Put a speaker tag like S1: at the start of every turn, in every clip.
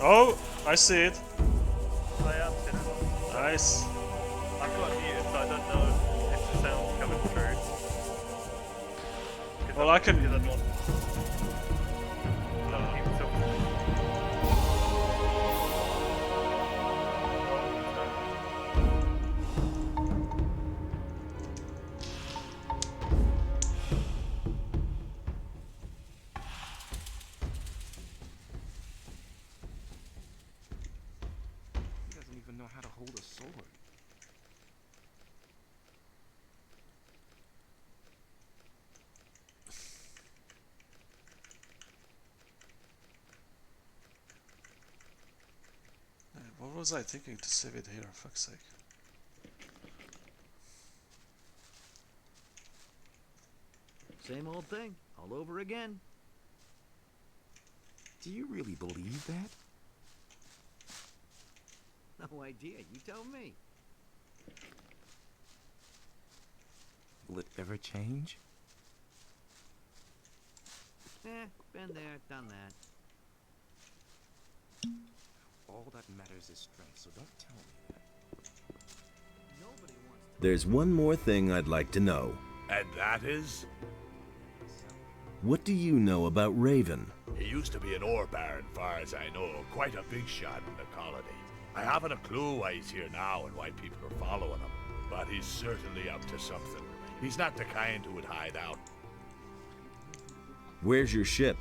S1: Oh, I see it.
S2: I am seeing it.
S1: Nice.
S2: I've got it muted, so I don't know if the sound's coming through.
S1: Well, I can.
S2: Because I don't want people to.
S3: He doesn't even know how to hold a sword.
S1: What was I thinking to save it here? Fuck's sake.
S4: Same old thing, all over again.
S3: Do you really believe that?
S4: No idea, you tell me.
S3: Will it ever change?
S4: Been there, done that.
S3: All that matters is strength, so don't tell me that.
S4: Nobody wants to.
S5: There's one more thing I'd like to know.
S6: And that is?
S5: What do you know about Raven?
S6: He used to be an ore baron, far as I know. Quite a big shot in the colony. I haven't a clue why he's here now and why people are following him. But he's certainly up to something. He's not the kind who would hide out.
S5: Where's your ship?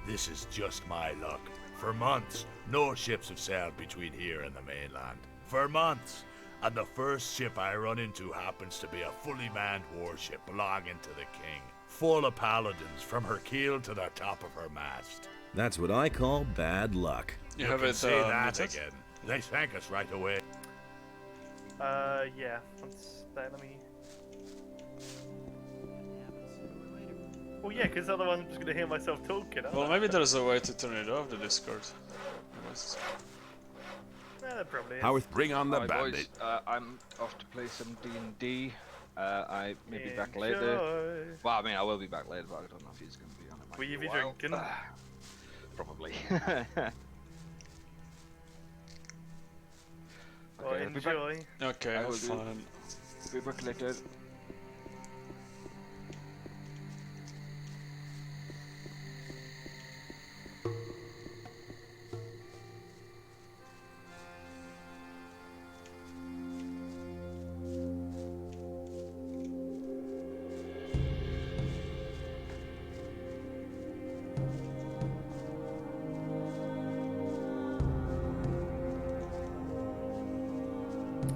S6: This is just my luck. For months, no ships have sailed between here and the mainland. For months. And the first ship I run into happens to be a fully manned warship belonging to the king. Full of paladins from her keel to the top of her mast.
S5: That's what I call bad luck.
S1: You
S6: You
S1: have
S6: can
S1: it
S6: say that
S1: muted?
S6: again. They thank us right away.
S2: Yeah. Let's let me. Well, yeah, because otherwise I'm just gonna hear myself talking.
S1: Well, maybe there's a way to turn it off, the Discord.
S2: Yeah, probably is.
S5: Howard,
S6: Bring on the
S7: Hi
S6: bandit.
S7: boys, I'm off to play some D&D. I may be back later.
S2: Enjoy.
S7: Well, I mean, I will be back later, but I don't know if he's going to be on it. Might
S2: Will you
S7: a
S2: be
S7: while.
S2: drinking?
S7: Probably.
S2: Well,
S7: Okay, I'll be back.
S2: enjoy.
S1: Okay,
S7: I will do.
S1: fine.
S7: Be back later.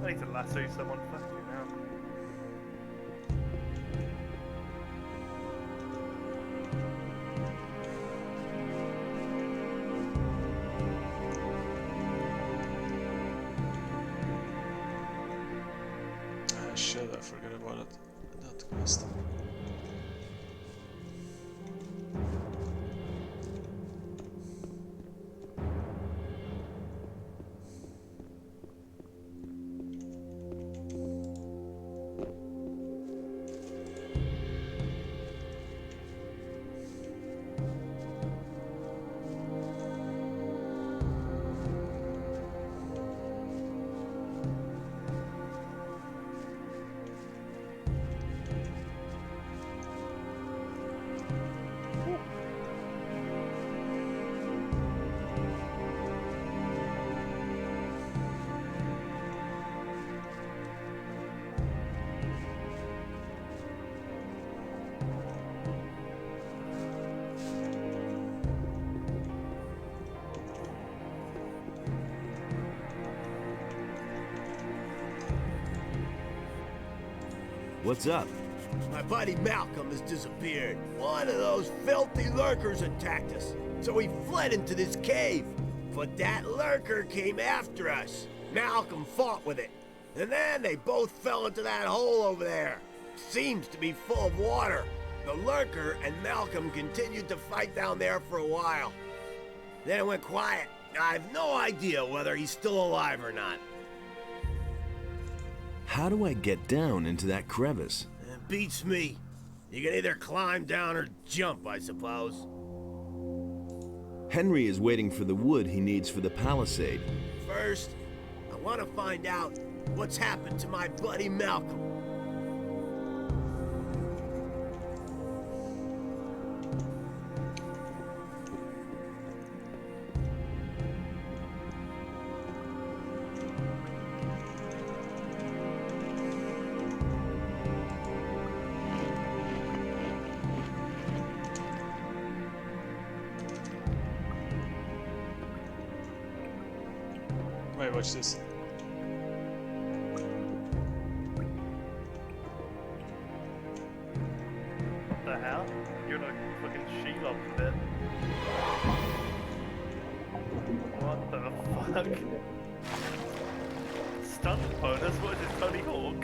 S2: I need to lasso someone. Fuck you now.
S1: Ah, shit, I forgot about it. That quest.
S5: what's up?
S8: My buddy Malcolm has disappeared. One of those filthy lurkers attacked us, so we fled into this cave. But that lurker came after us. Malcolm fought with it, and then they both fell into that hole over there. Seems to be full of water. The lurker and Malcolm continued to fight down there for a while. Then it went quiet. I have no idea whether he's still alive or not.
S5: How do I get down into that crevice?
S8: Beats me. You can either climb down or jump, I suppose.
S5: Henry is waiting for the wood he needs for the palisade.
S8: First, I want to find out what's happened to my buddy Malcolm.
S1: Wait, watch this.
S2: What the hell? You're in a fucking Shelob bit. What the fuck? Stunt bonus? What is this, Tony Hawk?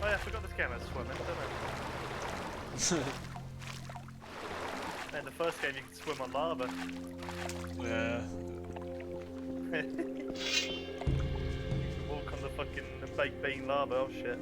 S2: Oh yeah, I forgot this game has swimming, don't I? In the first game you could swim on lava.
S1: Yeah.
S2: You can walk on the fucking baked bean lava, oh shit.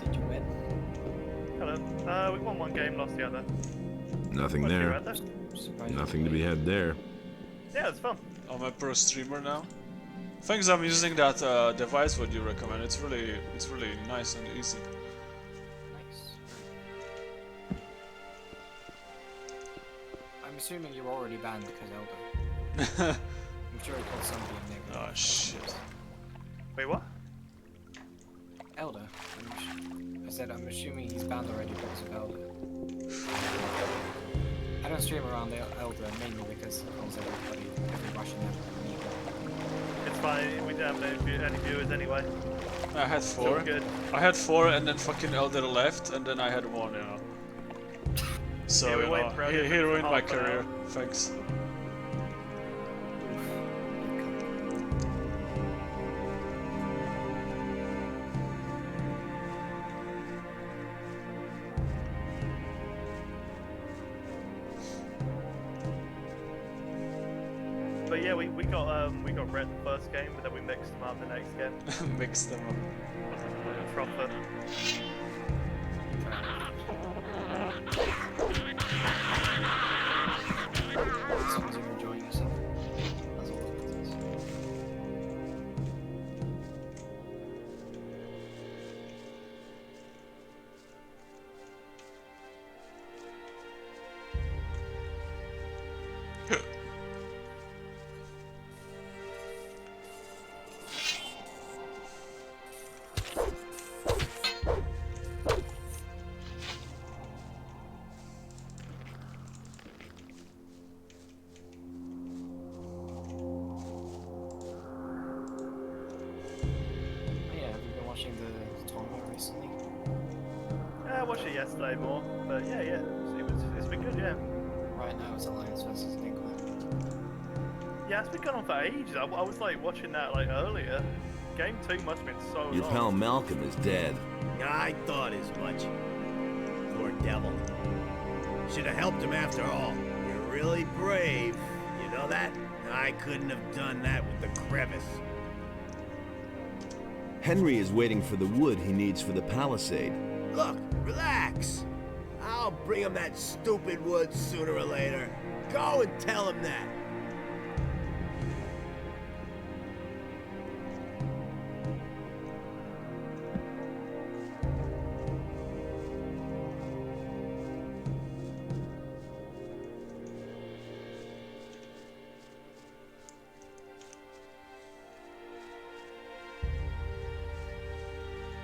S9: Did you win?
S2: Hello. We won one game, lost the other.
S5: Nothing
S2: What'd you
S5: there.
S2: read there?
S9: Surprised.
S5: Nothing to be had there.
S2: Yeah, it's fun.
S1: I'm a pro streamer now. Thanks, I'm using that device what you recommend. It's really nice and easy.
S9: Nice. I'm assuming you're already banned because Elder. I'm sure he called somebody a nigger.
S1: Oh shit.
S2: Wait, what?
S9: Elder. I said I'm assuming he's banned already because of Elder. I don't stream around the Elder mainly because he calls every Russian a nigger.
S2: It's fine, we don't have any viewers anyway.
S1: I had
S2: It's all
S1: four.
S2: good.
S1: I had four, and then fucking Elder left, and then I had one, you know. So
S2: Yeah, we
S1: you
S2: waited
S1: know,
S2: for
S1: he
S2: Elder for
S1: ruined my
S2: half an
S1: career.
S2: hour.
S1: Thanks.
S2: But yeah, we got red the first game, but then we mixed them up the next game.
S1: Mix them up.
S2: Proper.
S9: As long as you're enjoying yourself. That's all that matters. Oh, yeah, have you been watching the tournament recently?
S2: Yeah, I watched it yesterday more, but it's been good, yeah.
S9: Right now it's Alliance versus England.
S2: Yeah, it's been going on for ages. I was like watching that like earlier. Game 2 must have been so
S5: Your
S2: long.
S5: pal Malcolm is dead.
S8: I thought as much. Poor devil. Should have helped him after all. You're really brave. You know that? I couldn't have done that with the crevice.
S5: Henry is waiting for the wood he needs for the palisade.
S8: Look, relax. I'll bring him that stupid wood sooner or later. Go and tell him that.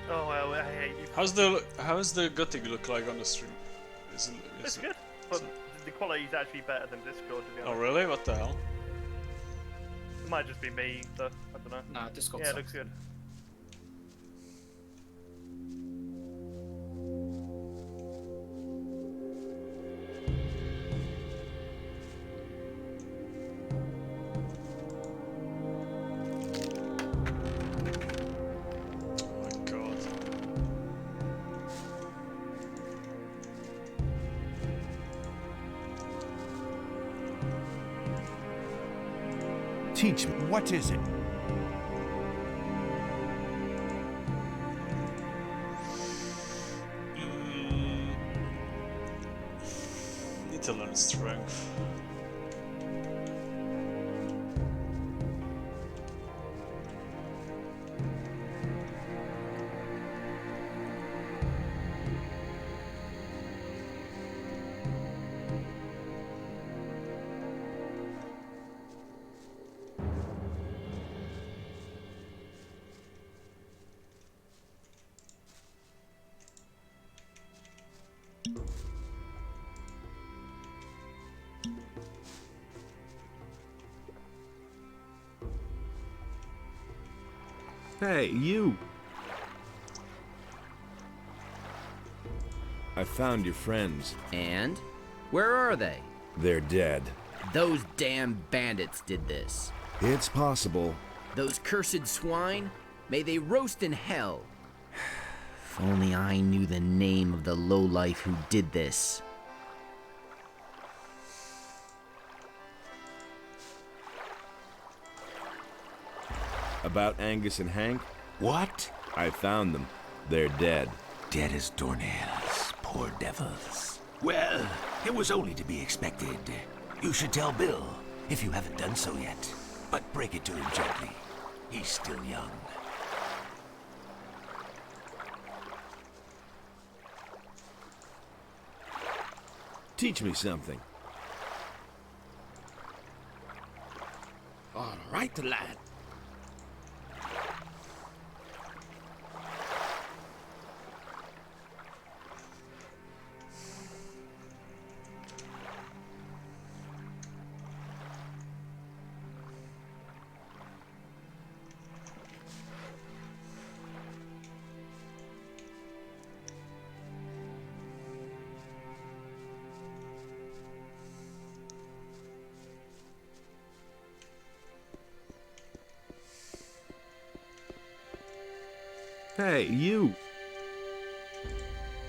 S2: Oh, well, I hate you.
S1: How's the Gothic look like on the stream?
S2: It's good, but the quality is actually better than Discord, to be
S1: Oh
S2: honest.
S1: really? What the hell?
S2: It might just be me, though. I don't know.
S9: Nah, Discord
S2: Yeah, it
S9: sucks.
S2: looks good.
S1: Oh my god.
S5: Teach me.
S3: What is it?
S1: Need to learn strength.
S5: Hey, you! I found your friends.
S10: And? Where are they?
S5: They're dead.
S10: Those damn bandits did this.
S5: It's possible.
S10: Those cursed swine? May they roast in hell. If only I knew the name of the lowlife who did this.
S5: About Angus and Hank?
S3: What?
S5: I found them. They're dead.
S3: Dead as doornails, poor devils. Well, it was only to be expected. You should tell Bill, if you haven't done so yet. But break it to him gently. He's still young.
S5: Teach me something.
S3: All right, lad.
S5: Hey, you!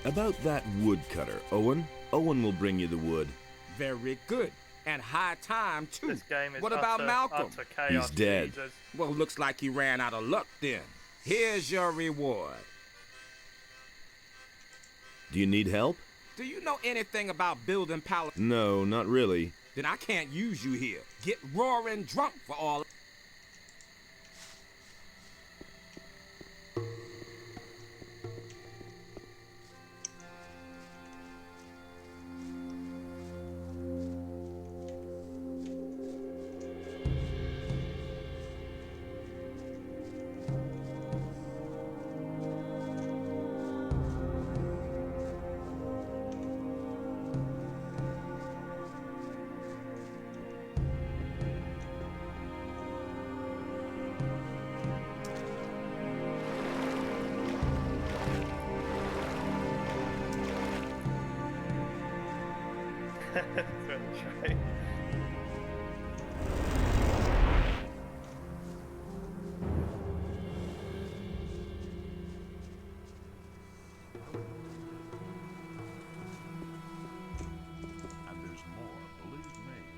S5: About that woodcutter, Owen. Owen will bring you the wood.
S11: Very good. And high time, too.
S2: This game is
S11: What about Malcolm?
S2: utter chaos.
S5: He's dead.
S2: Jesus.
S11: Well, looks like he ran out of luck then. Here's your reward.
S5: Do you need help?
S11: Do you know anything about building palaces?
S5: No, not really.
S11: Then I can't use you here. Get roaring drunk for all.
S2: Throw the tray.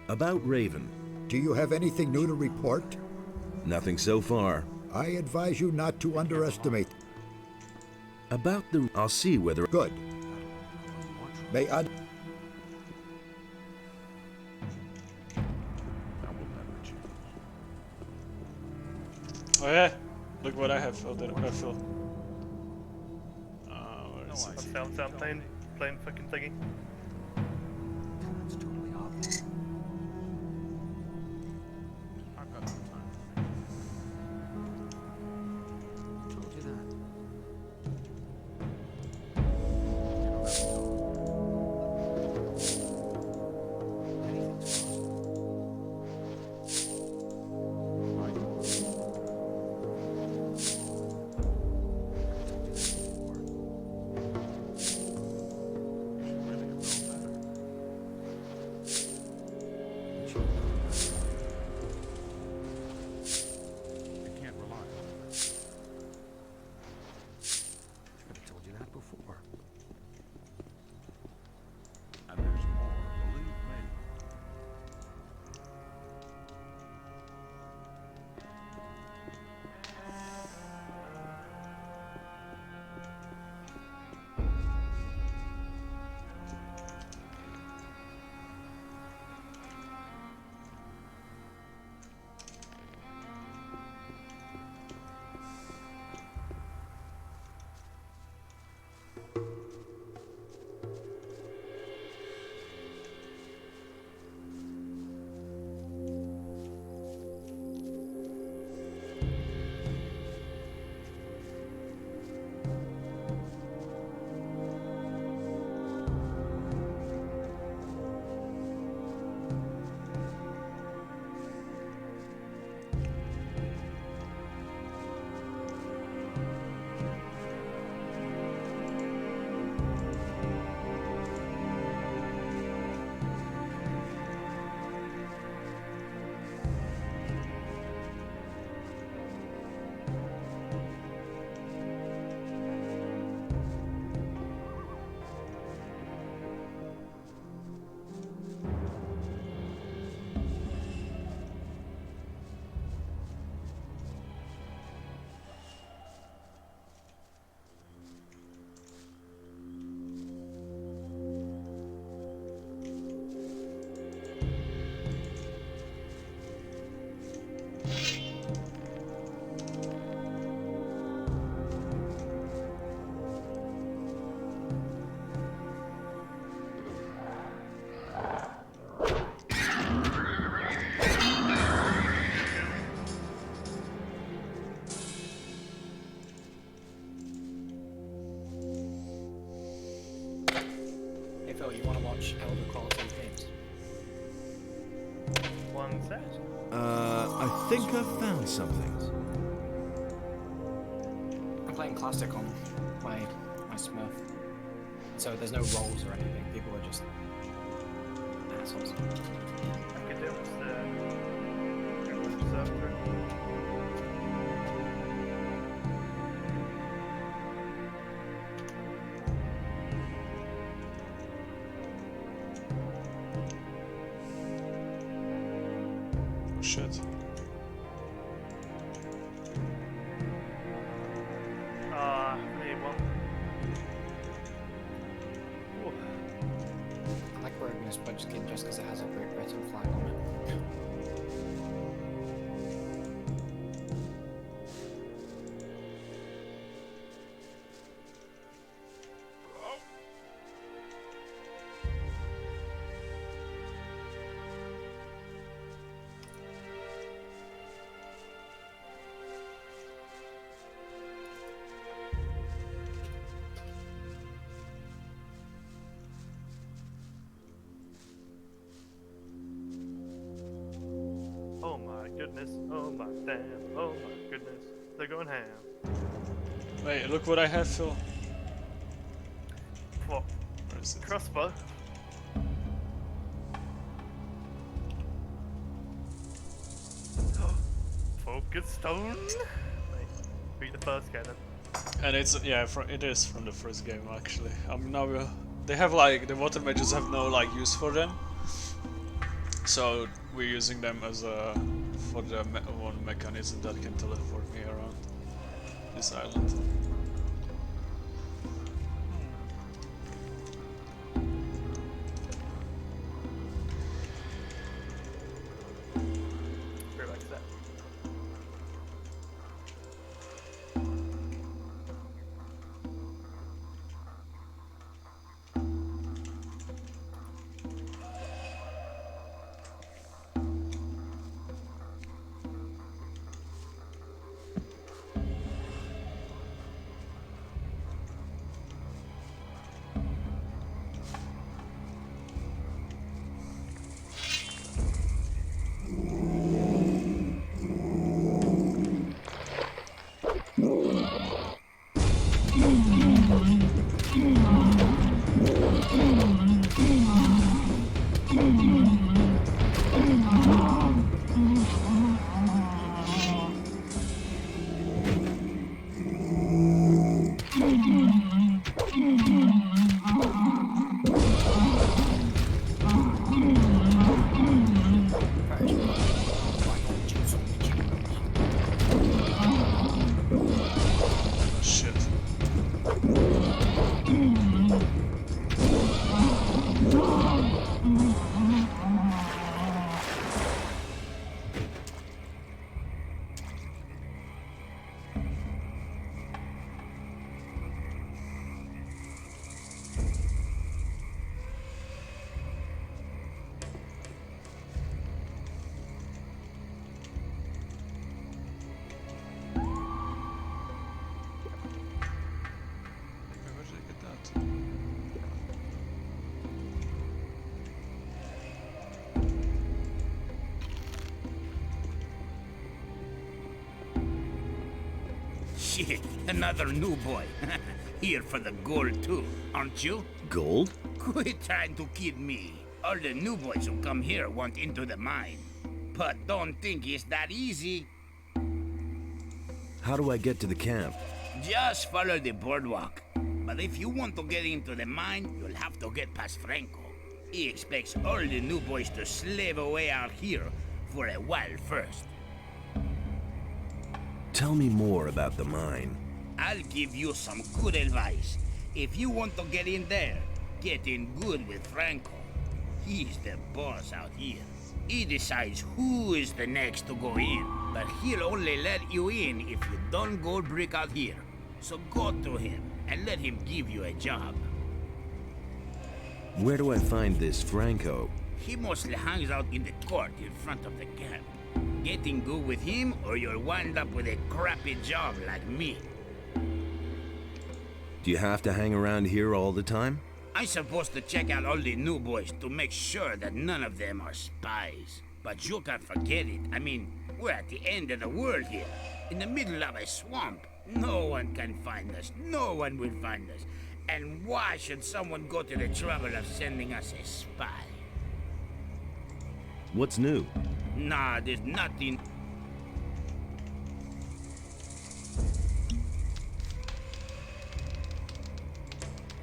S5: About Raven.
S12: Do you have anything new to report?
S5: Nothing so far.
S12: I advise you not to underestimate.
S5: About the... I'll see whether...
S12: Good. May I...
S1: Oh yeah, look what I have filled. I filled. Where is it?
S2: I'm playing fucking thingy.
S4: That's totally obvious.
S6: I've got some time.
S4: Told you that. Anything's
S9: Phil, you want to watch Elder Quality Games?
S2: One set.
S5: I think I've found something.
S9: I'm playing Classic on my Smurf. So there's no roles or anything. People are just assholes.
S2: I could do it with server.
S1: Shit.
S2: Need one. Ooh.
S9: I like wearing this budge skin just because it has a Great Britain flag on it.
S2: Oh my goodness, oh my damn, oh my goodness, they're going ham.
S1: Wait, look what I have, Phil.
S2: What?
S1: Where is it?
S2: Crossbow? Good stone. Like, beat the first guy then.
S1: And it's it is from the first game actually. Now they have like the water mages have no like use for them, so we're using them as a for the one mechanism that can teleport me around this island.
S2: Very like that.
S1: Shit. Where did I get that?
S11: Shit, another new boy. Here for the gold too, aren't you?
S5: Gold?
S11: Quit trying to kid me. All the new boys who come here want into the mine. But don't think it's that easy.
S5: How do I get to the camp?
S11: Just follow the boardwalk. But if you want to get into the mine, you'll have to get past Franco. He expects all the new boys to slave away out here for a while first.
S5: Tell me more about the mine.
S11: I'll give you some good advice. If you want to get in there, get in good with Franco. He's the boss out here. He decides who is the next to go in, but he'll only let you in if you don't gold brick out here. So go to him and let him give you a job.
S5: Where do I find this Franco?
S11: He mostly hangs out in the court in front of the camp. Get in good with him or you'll wind up with a crappy job like me.
S5: Do you have to hang around here all the time?
S11: I'm supposed to check out all the new boys to make sure that none of them are spies. But you can't forget it. I mean, we're at the end of the world here, in the middle of a swamp. No one can find us. No one will find us. And why should someone go to the trouble of sending us a spy?
S5: What's new?
S11: Nah, there's nothing.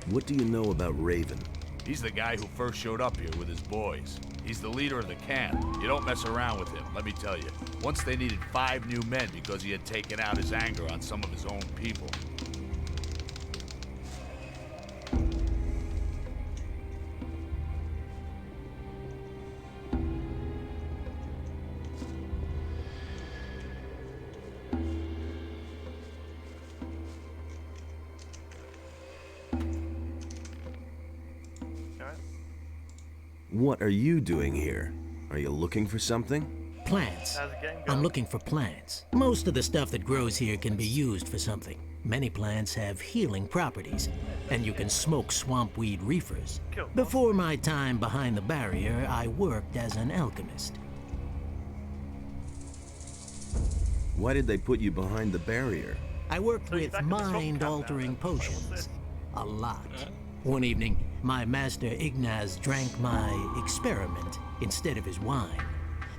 S5: What do you know about Raven?
S6: He's the guy who first showed up here with his boys. He's the leader of the camp. You don't mess around with him, let me tell you. Once they needed 5 new men because he had taken out his anger on some of his own people.
S5: What are you doing here? Are you looking for something?
S13: Plants.
S2: How's the game going?
S13: I'm looking for plants. Most of the stuff that grows here can be used for something. Many plants have healing properties, and you can smoke swampweed reefers.
S2: Cool.
S13: Before my time behind the barrier, I worked as an alchemist.
S5: Why did they put you behind the barrier?
S13: I worked
S2: So you're
S13: with
S2: back at the swamp camp
S13: mind-altering
S2: now, then? What's
S13: potions.
S2: this?
S13: A lot. One evening, my master Ignaz drank my experiment instead of his wine.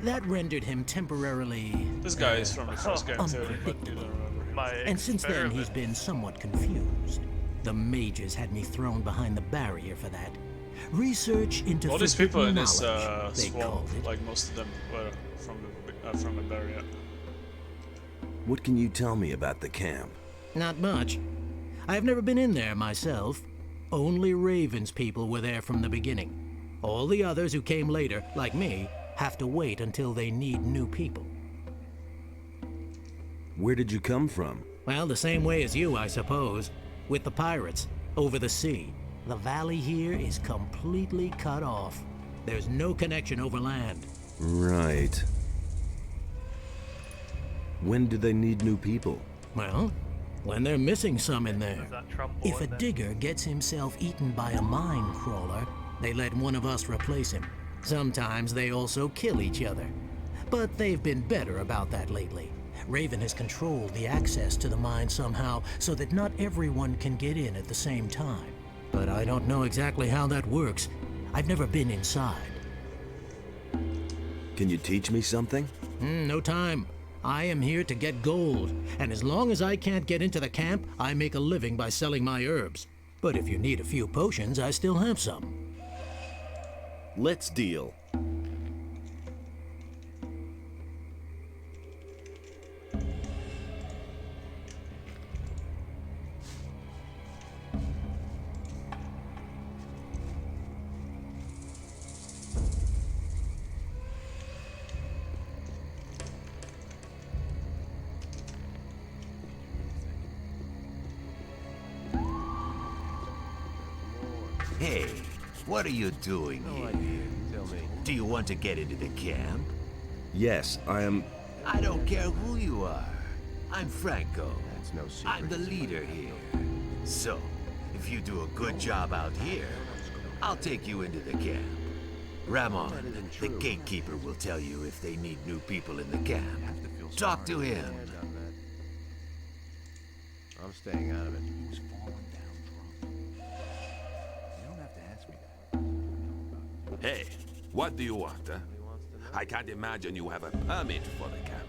S13: That rendered him temporarily...
S1: This guy is from the first game too, but you
S13: unpredictable.
S1: don't remember.
S13: And since then, he's been somewhat confused. The mages had me thrown behind the barrier for that. Research into
S1: all these people in this
S13: knowledge, they
S1: swamp,
S13: called it.
S1: like most of them were from the barrier.
S5: What can you tell me about the camp?
S13: Not much. I've never been in there myself. Only Raven's people were there from the beginning. All the others who came later, like me, have to wait until they need new people.
S5: Where did you come from?
S13: Well, the same way as you, I suppose. With the pirates, over the sea. The valley here is completely cut off. There's no connection over land.
S5: Right. When do they need new people?
S13: Well, when they're missing some in there.
S2: There's that Trump
S13: If
S2: boy
S13: a
S2: there.
S13: digger gets himself eaten by a mine crawler, they let one of us replace him. Sometimes they also kill each other. But they've been better about that lately. Raven has controlled the access to the mine somehow so that not everyone can get in at the same time. But I don't know exactly how that works. I've never been inside.
S5: Can you teach me something?
S13: No time. I am here to get gold, and as long as I can't get into the camp, I make a living by selling my herbs. But if you need a few potions, I still have some.
S5: Let's deal.
S3: Hey, what are you doing here? Do you want to get into the camp?
S5: Yes, I am...
S3: I don't care who you are. I'm Franco. I'm the leader here. So, if you do a good job out here, I'll take you into the camp. Ramon, the gatekeeper, will tell you if they need new people in the camp. Talk to him.
S8: I'm staying out of it.
S14: Hey, what do you want, huh? I can't imagine you have a permit for the camp.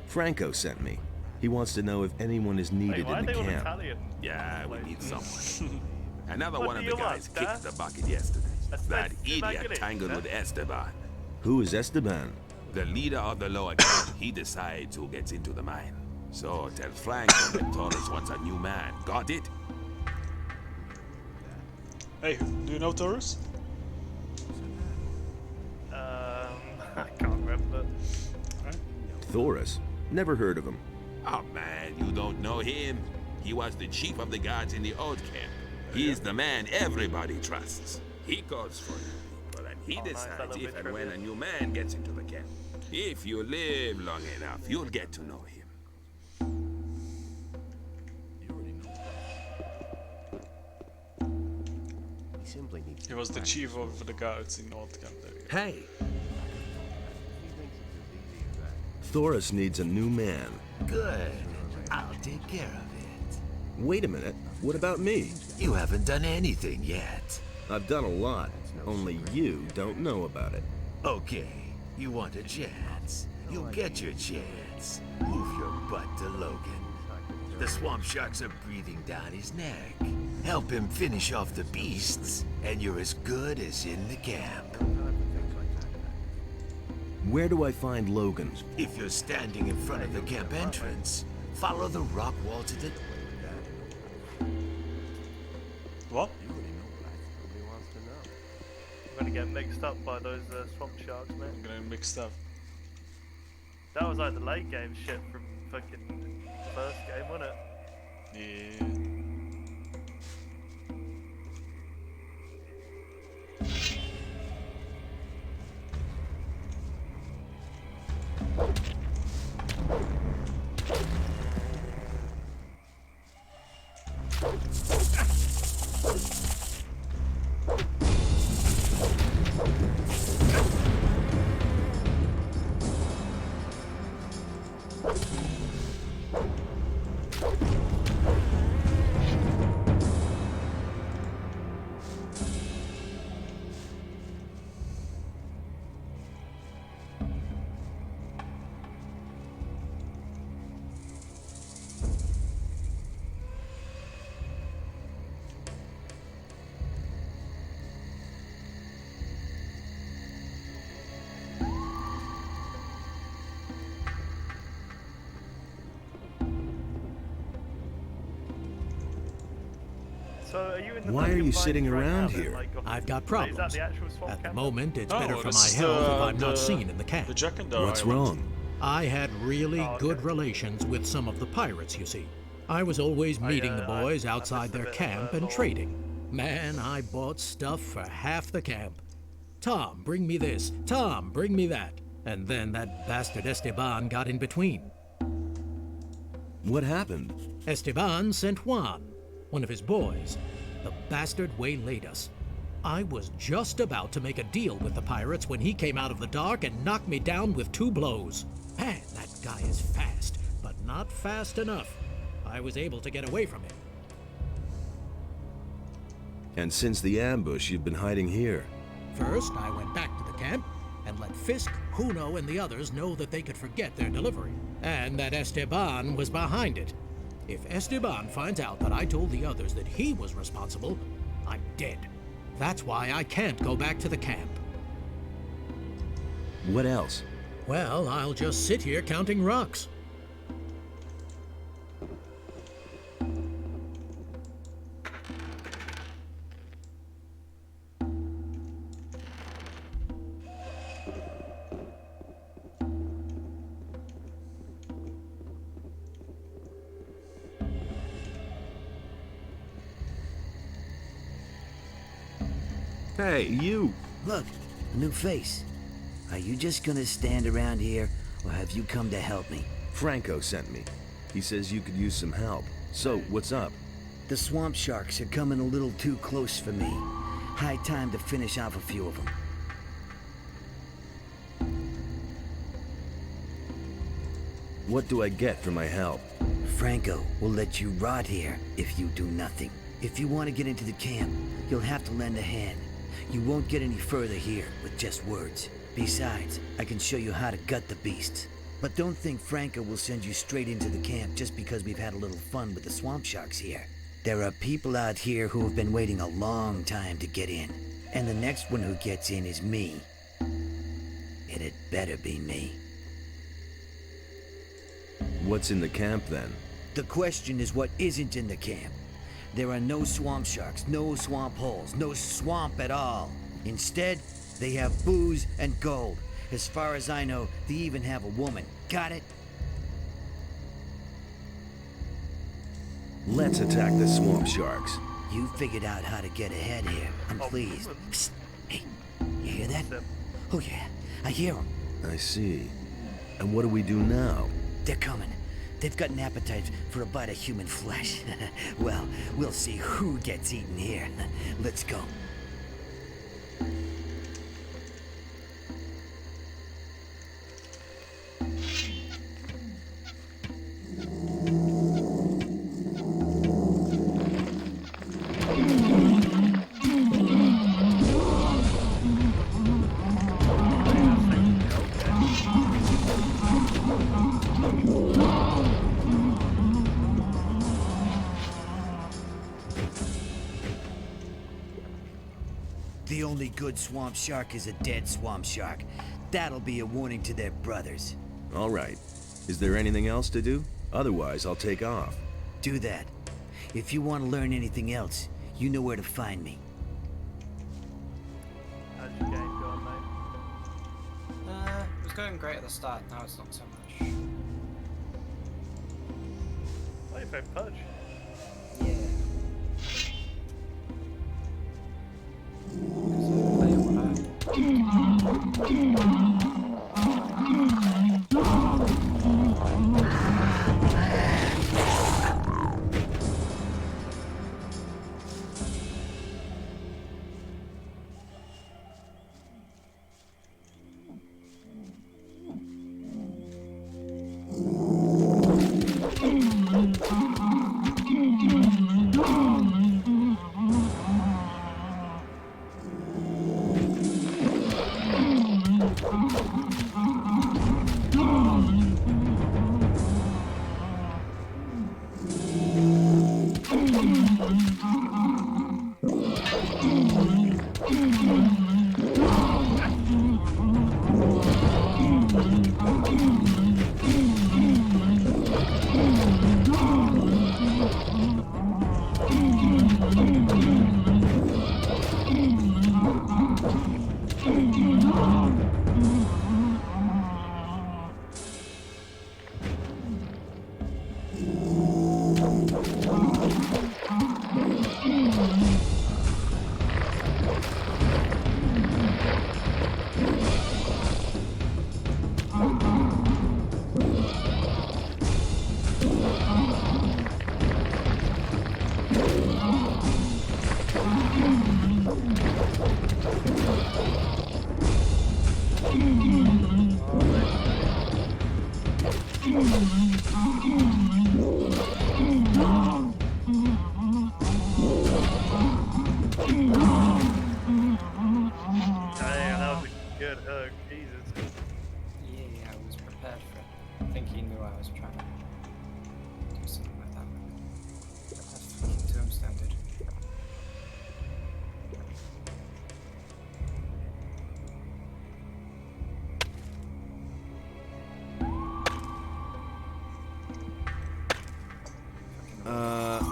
S5: Franco sent me. He wants to know if anyone is needed
S2: why
S5: in
S2: are
S5: the
S2: they all
S5: camp.
S2: Italian?
S14: Yeah, we need someone. Another
S2: What
S14: one of
S2: do
S14: the
S2: you
S14: guys
S2: want,
S14: kicked the bucket yesterday. That idiot
S2: immaculate,
S14: tangled
S2: huh?
S14: with Esteban.
S5: Who is Esteban?
S14: The leader of the lower camp, he decides who gets into the mine. So tell Franco that Torres wants a new man. Got it?
S1: Hey, do you know Taurus?
S2: I can't remember.
S5: Thoris. Never heard of him.
S14: Oh man, you don't know him. He was the chief of the guards in the old camp. He is the man everybody trusts. He goes for new people and he decides if and when a new man gets into the camp. If you live long enough, you'll get to know him.
S1: He was the chief of the guards in North Camp.
S3: Hey!
S5: Thoris needs a new man.
S3: Good. I'll take care of it.
S5: Wait a minute. What about me?
S3: You haven't done anything yet.
S5: I've done a lot. Only you don't know about it.
S3: Okay, you want a chance. You'll get your chance. Move your butt to Logan. The swamp sharks are breathing down his neck. Help him finish off the beasts, and you're as good as in the camp.
S5: Where do I find Logan?
S3: If you're standing in front of the camp entrance, follow the rock wall to the...
S1: What?
S2: I'm gonna get mixed up by those swamp sharks, man.
S1: I'm getting mixed up.
S2: That was like the late game shit from fucking the first game, wasn't it?
S1: Yeah.
S2: So are you in the
S5: Why are you sitting
S2: right
S5: around
S2: now, then,
S5: here?
S2: like,
S13: I've got
S2: Is that
S13: problems.
S2: the actual swamp
S13: At the
S2: camp?
S13: moment, it's
S1: Oh,
S13: better for
S1: this
S13: my
S1: is
S13: health if I'm
S1: the-
S13: not seen in the camp.
S1: The Jack and Dar
S5: What's
S1: Island.
S5: wrong?
S13: I had really
S2: Oh,
S13: good
S2: okay.
S13: relations with some of the pirates, you see. I was always meeting the boys outside their camp and trading. Man, I bought stuff for half the camp. Tom, bring me this. Tom, bring me that. And then that bastard Esteban got in between.
S5: What happened?
S13: Esteban sent Juan, one of his boys. The bastard waylaid us. I was just about to make a deal with the pirates when he came out of the dark and knocked me down with 2 blows. Man, that guy is fast, but not fast enough. I was able to get away from him.
S5: And since the ambush, you've been hiding here.
S13: First, I went back to the camp and let Fisk, Huno, and the others know that they could forget their delivery, and that Esteban was behind it. If Esteban finds out that I told the others that he was responsible, I'm dead. That's why I can't go back to the camp.
S5: What else?
S13: Well, I'll just sit here counting rocks.
S5: Hey, you!
S15: Look, a new face. Are you just gonna stand around here, or have you come to help me?
S5: Franco sent me. He says you could use some help. So, what's up?
S15: The swamp sharks are coming a little too close for me. High time to finish off a few of them.
S5: What do I get for my help?
S15: Franco will let you rot here if you do nothing. If you want to get into the camp, you'll have to lend a hand. You won't get any further here with just words. Besides, I can show you how to gut the beasts. But don't think Franco will send you straight into the camp just because we've had a little fun with the swamp sharks here. There are people out here who have been waiting a long time to get in. And the next one who gets in is me. And it better be me.
S5: What's in the camp then?
S15: The question is what isn't in the camp. There are no swamp sharks, no swamp holes, no swamp at all. Instead, they have booze and gold. As far as I know, they even have a woman. Got it?
S5: Let's attack the swamp sharks.
S15: You figured out how to get ahead here. I'm pleased. Psst. Hey, you hear that? Oh yeah, I hear them.
S5: I see. And what do we do now?
S15: They're coming. They've got an appetite for a bite of human flesh. Well, we'll see who gets eaten here. Let's go. The only good swamp shark is a dead swamp shark. That'll be a warning to their brothers.
S5: All right. Is there anything else to do? Otherwise, I'll take off.
S15: Do that. If you want to learn anything else, you know where to find me.
S2: How's your game going, mate?
S9: It was going great at the start, now it's not so much.
S2: Oh, you played Pudge.
S9: Yeah. was trying to do something like that. That's freaking tombstone, dude.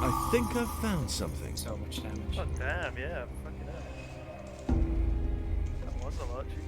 S5: I think I've found something.
S9: So much damage.
S2: Oh damn, yeah, fucking hell. That was a lot, jeez.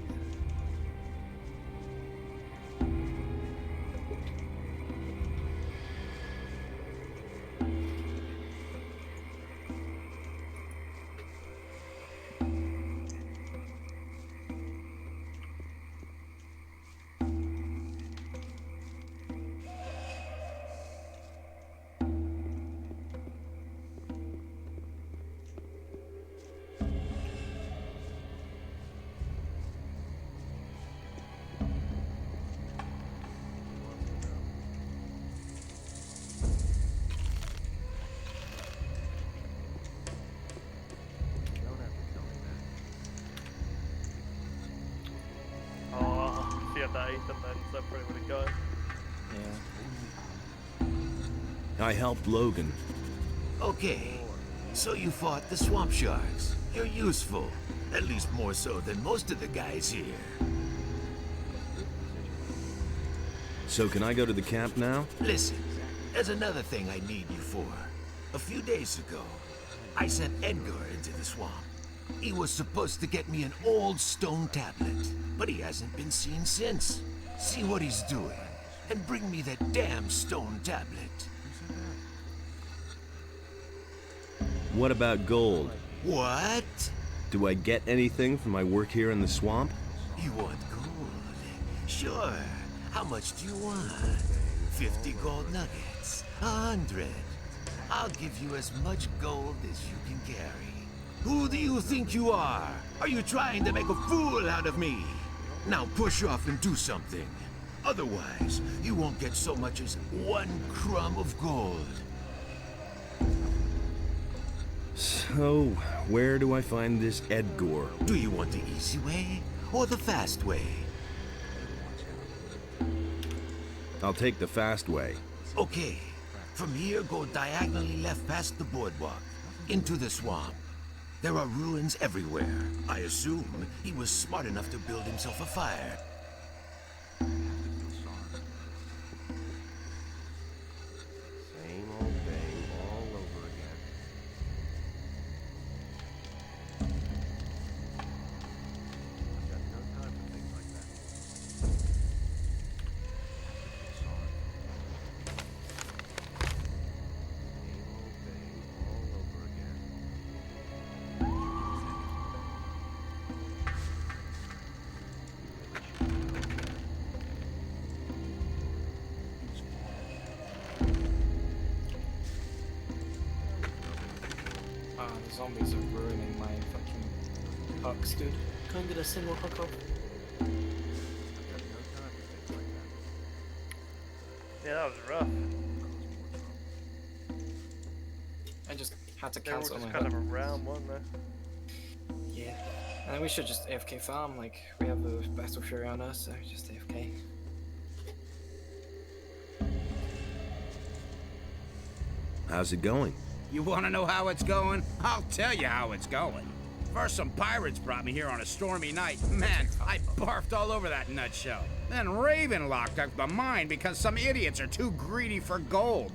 S2: That Ethan then, so that probably would have got him.
S5: I helped Logan.
S3: Okay, so you fought the swamp sharks. You're useful. At least more so than most of the guys here.
S5: So can I go to the camp now?
S3: Listen, there's another thing I need you for. A few days ago, I sent Edgar into the swamp. He was supposed to get me an old stone tablet, but he hasn't been seen since. See what he's doing, and bring me that damn stone tablet.
S5: What about gold?
S3: What?
S5: Do I get anything for my work here in the swamp?
S3: You want gold? Sure. How much do you want? 50 gold nuggets? 100? I'll give you as much gold as you can carry. Who do you think you are? Are you trying to make a fool out of me? Now push off and do something. Otherwise, you won't get so much as 1 crumb of gold.
S5: So, where do I find this Edgar?
S3: Do you want the easy way or the fast way?
S5: I'll take the fast way.
S3: Okay. From here, go diagonally left past the boardwalk, into the swamp. There are ruins everywhere. I assume he was smart enough to build himself a fire.
S8: Same old thing all over again. I've got no time for things like that.
S9: The zombies are ruining my fucking hooks, dude. Can't get a single hook off.
S2: Yeah, that was rough.
S9: I just had to
S2: They were all
S9: cancel
S2: just
S9: my
S2: kind
S9: hook.
S2: of around, weren't they?
S9: Yeah. And we should just AFK farm, like, we have the Battle Fury on us, so just AFK.
S5: How's it going?
S11: You want to know how it's going? I'll tell you how it's going. First, some pirates brought me here on a stormy night. Man, I barfed all over that nutshell. Then Raven locked up the mine because some idiots are too greedy for gold.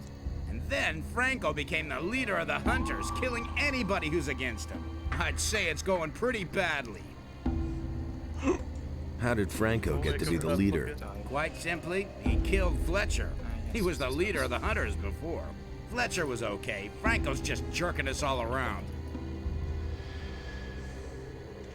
S11: And then Franco became the leader of the hunters, killing anybody who's against him. I'd say it's going pretty badly.
S5: How did Franco get to be the leader?
S11: Quite simply, he killed Fletcher. He was the leader of the hunters before. Fletcher was okay. Franco's just jerking us all around.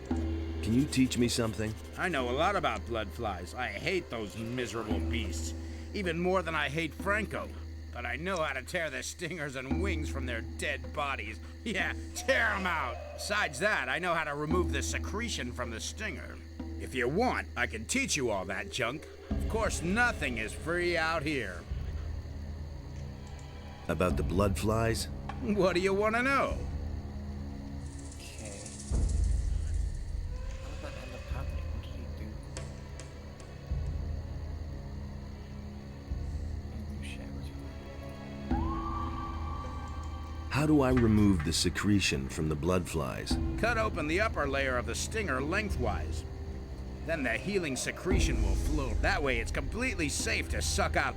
S5: Can you teach me something?
S11: I know a lot about blood flies. I hate those miserable beasts. Even more than I hate Franco. But I know how to tear the stingers and wings from their dead bodies. Yeah, tear them out. Besides that, I know how to remove the secretion from the stinger. If you want, I can teach you all that junk. Of course, nothing is free out here.
S5: About the blood flies?
S11: What do you want to know?
S9: Okay. How did that end up happening? What did he do?
S5: How do I remove the secretion from the blood flies?
S11: Cut open the upper layer of the stinger lengthwise. Then the healing secretion will flow. That way it's completely safe to suck out.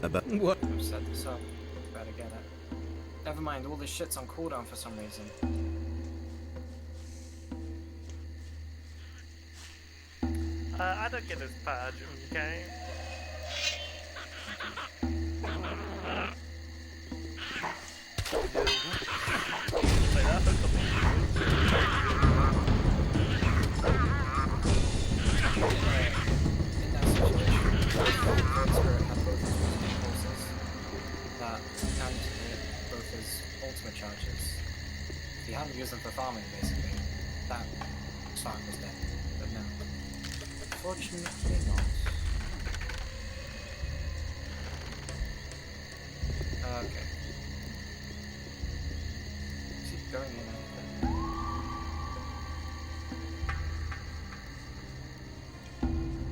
S5: About
S11: what?
S9: I've set this up. Better get it. Never mind, all this shit's on cooldown for some reason.
S2: I don't get this badge, okay?
S9: Ultimate charges. If he hadn't used them for farming, basically, that song was dead. But no. Fortunately not. Okay. Keep going in after.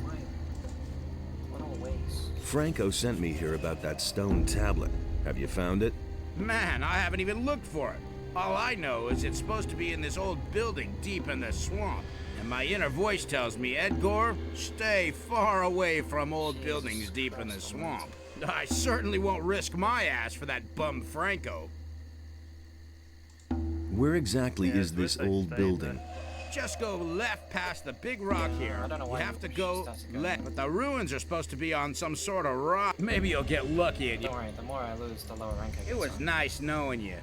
S9: Why? What all ways?
S5: Franco sent me here about that stone tablet. Have you found it?
S11: Man, I haven't even looked for it. All I know is it's supposed to be in this old building deep in the swamp. And my inner voice tells me, Edgar, stay far away from old buildings deep in the swamp. I certainly won't risk my ass for that bum Franco.
S5: Where exactly is this old building?
S11: Just go left past the big rock here.
S9: I don't know
S11: You
S9: why
S11: have to go
S9: going
S11: left, but the ruins are supposed to be on some sort of rock. Maybe you'll get lucky and you...
S9: Don't worry, the more I lose, the lower rank I get.
S11: It was nice knowing you.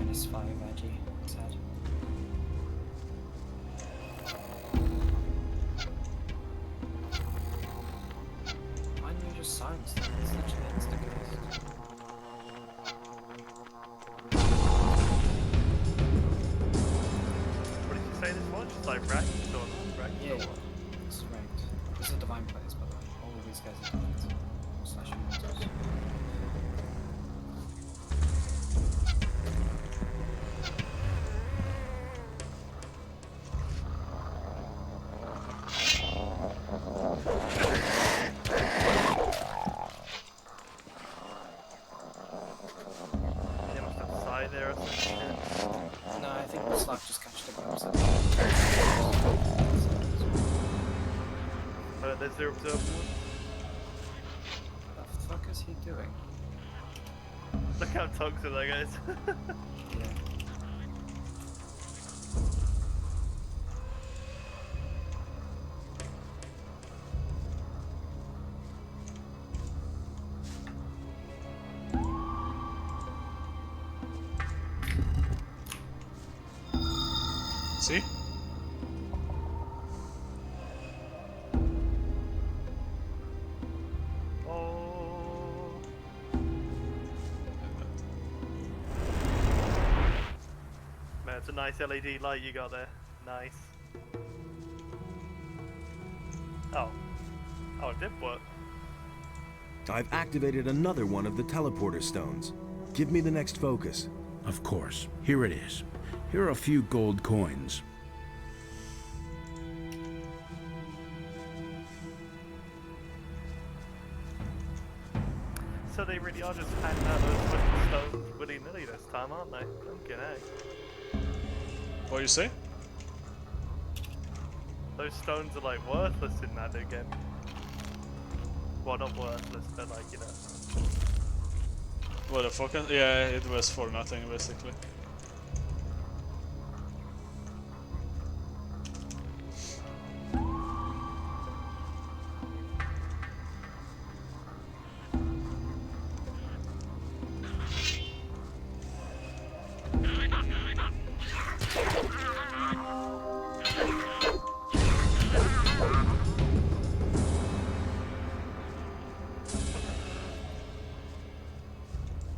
S9: -5 Veggie, sad. Why don't you just silence them? It's literally insta-cast.
S2: What did you say this was? Just like ranked or non-ranked?
S9: Yeah, it's ranked. These are divine players, by the way. All of these guys are divines. Slash immortals.
S2: They must have Psy there or some shit.
S9: No, I think Slack just catched a glimpse of
S2: There's their observable.
S9: What the fuck is he doing?
S2: Look how toxic that is.
S9: Yeah.
S1: See?
S2: Oh. Man, it's a nice LED light you got there. Nice. Oh. Oh, it did work.
S5: I've activated another one of the teleporter stones. Give me the next focus.
S11: Of course. Here it is. Here are a few gold coins.
S2: So they really are just handing out those fucking stones willy-nilly this time, aren't they? Okay, hey.
S1: What you say?
S2: Those stones are like worthless in that again. Well, not worthless, but like, you know.
S1: What the fuck? Yeah, it was for nothing basically.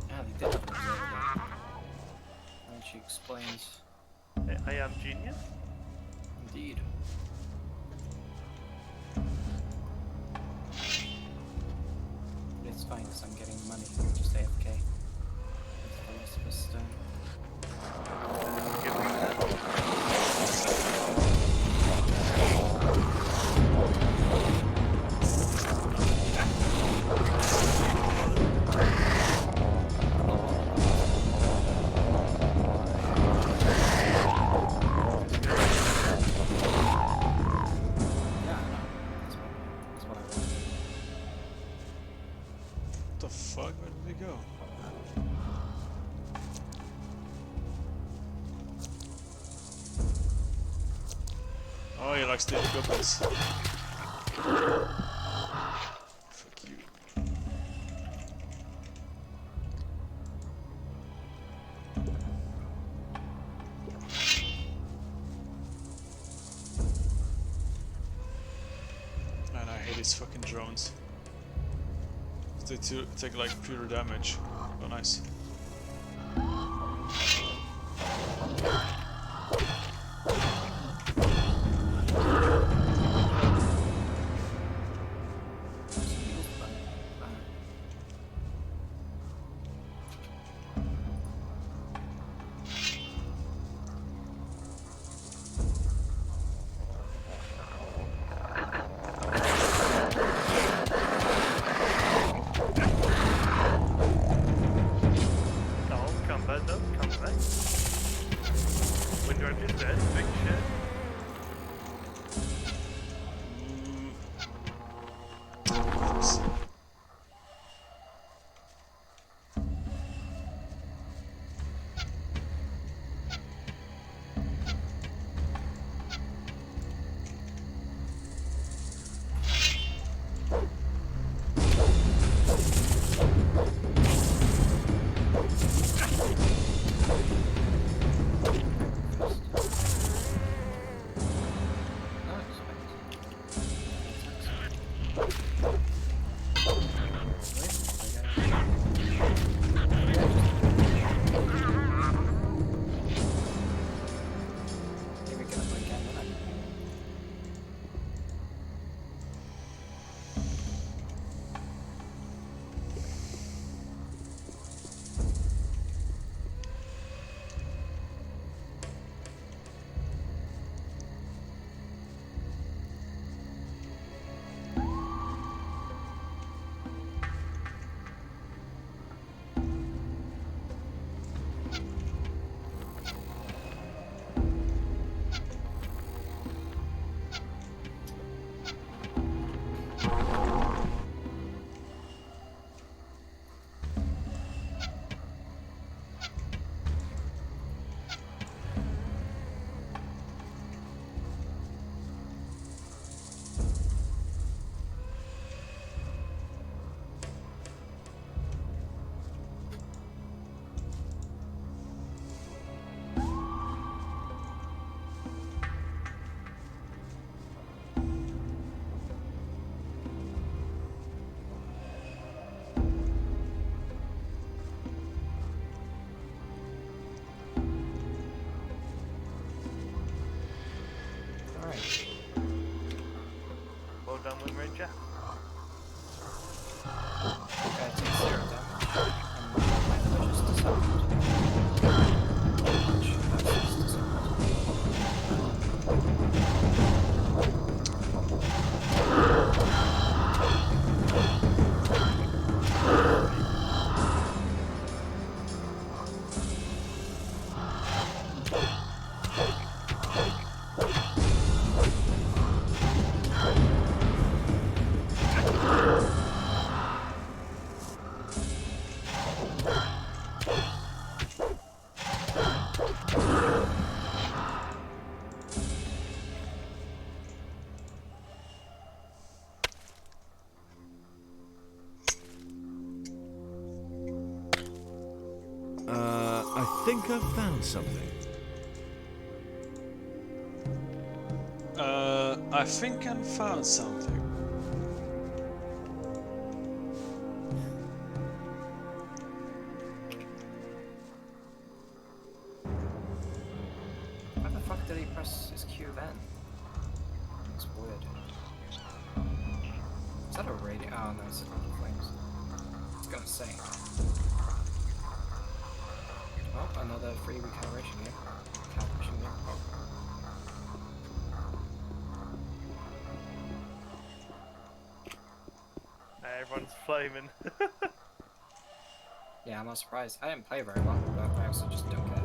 S9: Yeah, they did have an observable. And she explains.
S2: I am genius.
S9: Indeed. Philosopher's Stone.
S1: What the fuck? Where did we go? Oh, he likes the goblins. Fuck you. Man, I hate these fucking drones. They take like pure damage. Oh, nice.
S2: Well done, Wind Ranger.
S9: Okay, take 0 damage. And my damage is disarmed. That's
S5: I think I've found something.
S1: I think I found something.
S9: Why the fuck did he press his Q then? It's weird. Is that a radio? Oh no, it's a flames. I was gonna say. Oh, another free recalibration here. Calibration here.
S2: Everyone's flaming.
S9: Yeah, I'm not surprised. I didn't play very well, but I also just don't care.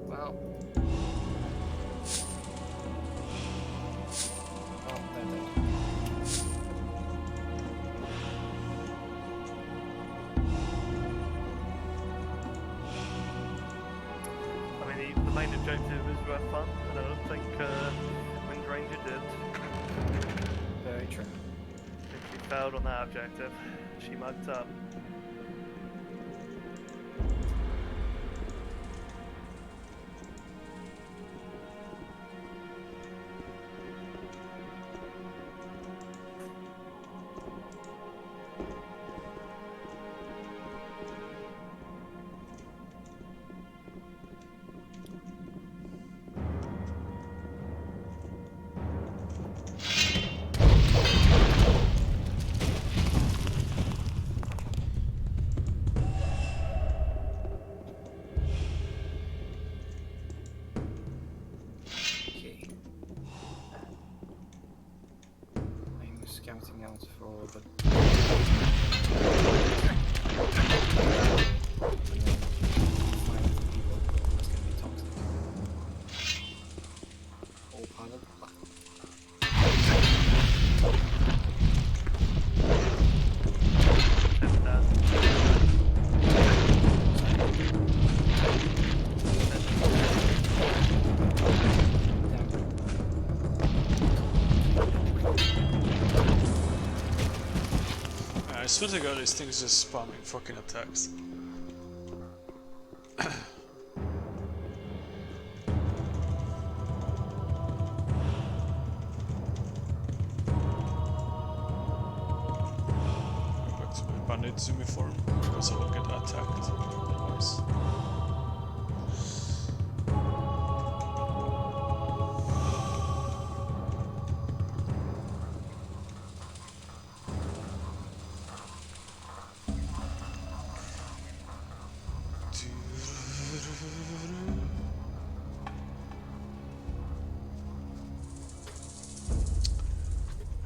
S9: Well. Oh, they're dead.
S2: I mean, the main objective is worth fun, and I don't think Wind Ranger did.
S9: Very true.
S2: I think she failed on that objective. She mugged up.
S9: Okay. I'm scouting out for the. Find people. That's gonna be toxic. All part of the plan.
S1: I swear to God, this thing is just spamming fucking attacks. Go back to my bandit Zumi form because I will get attacked otherwise.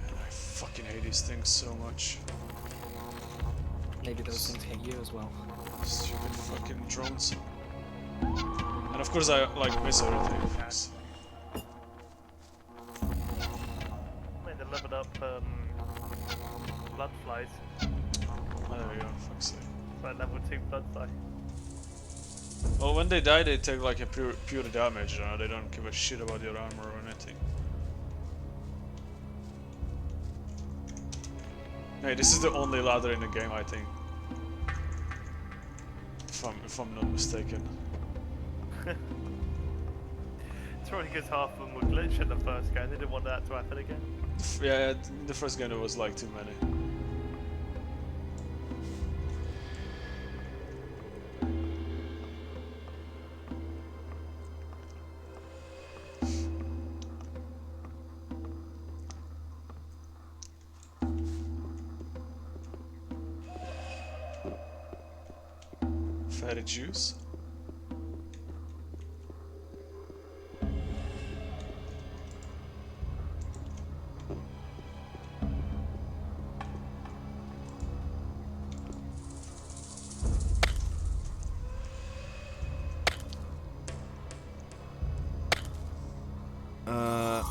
S1: Man, I fucking hate these things so much.
S9: Maybe those things hate you as well.
S1: Stupid fucking drones. And of course I like miss everything. Yes.
S2: I mean, they leveled up blood flies.
S1: Oh, there we go, fuck's sake.
S2: It's like level 2 blood fly.
S1: Well, when they die, they take like a pure damage, you know? They don't give a shit about your armor or anything. Hey, this is the only ladder in the game, I think. If I'm not mistaken.
S2: It's probably because half of them were glitched in the first game. They didn't want that to happen again.
S1: Yeah, in the first game there was like too many. Fatty juice.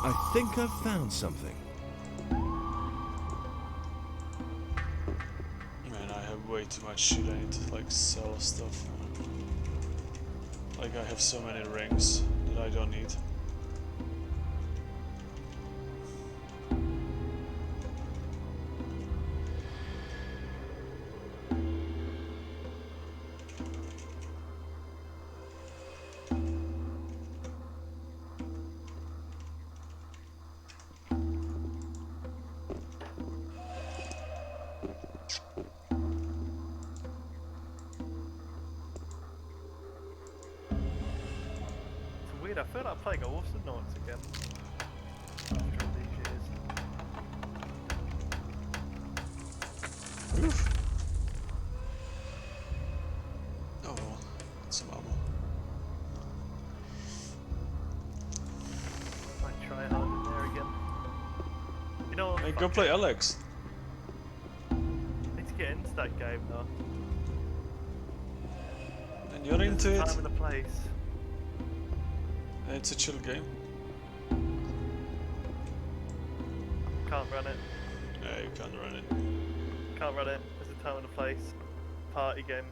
S5: I think I've found something.
S1: Man, I have way too much shit. I need to like sell stuff. Like I have so many rings that I don't need.
S2: feel like playing Astronauts again. After all these years.
S1: Oof. Oh well, some ammo.
S2: Might try hard in there again. You know what?
S1: Hey, go
S2: fuck
S1: play
S2: it.
S1: Alex.
S2: Need to get into that game though.
S1: And you're
S2: There's
S1: into
S2: a
S1: it.
S2: time and a place.
S1: It's a chill game.
S2: Can't run it.
S1: Yeah, you can't run it.
S2: Can't run it. There's a time and a place. Party game.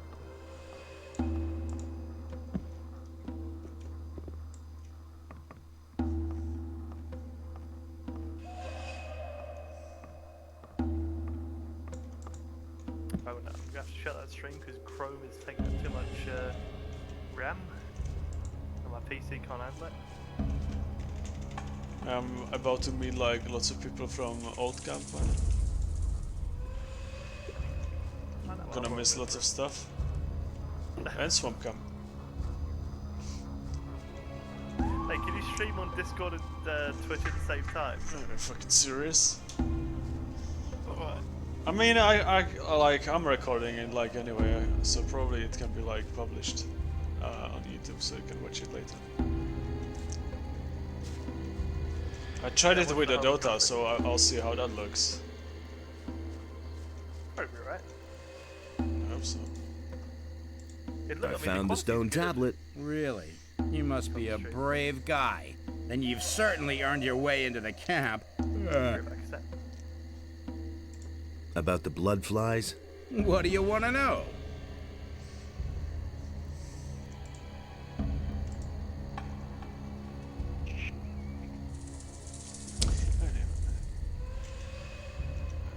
S2: Oh no, we have to shut that stream because Chrome is taking up too much RAM. And my PC can't handle it.
S1: I'm about to meet like lots of people from old camp.
S2: I know,
S1: Gonna
S2: I'm
S1: miss
S2: worried
S1: lots of stuff. And swamp camp.
S2: Hey, can you stream on Discord and Twitch at the same time?
S1: Are you fucking serious?
S2: Alright.
S1: I mean, I'm recording it like anyway, so probably it can be like published on YouTube, so you can watch it later. I tried it with a Dota, so I'll see how that looks.
S2: Probably right.
S1: I hope so.
S5: I found the stone tablet.
S11: Really? You must be a brave guy. Then you've certainly earned your way into the camp.
S5: About the blood flies?
S11: What do you want to know?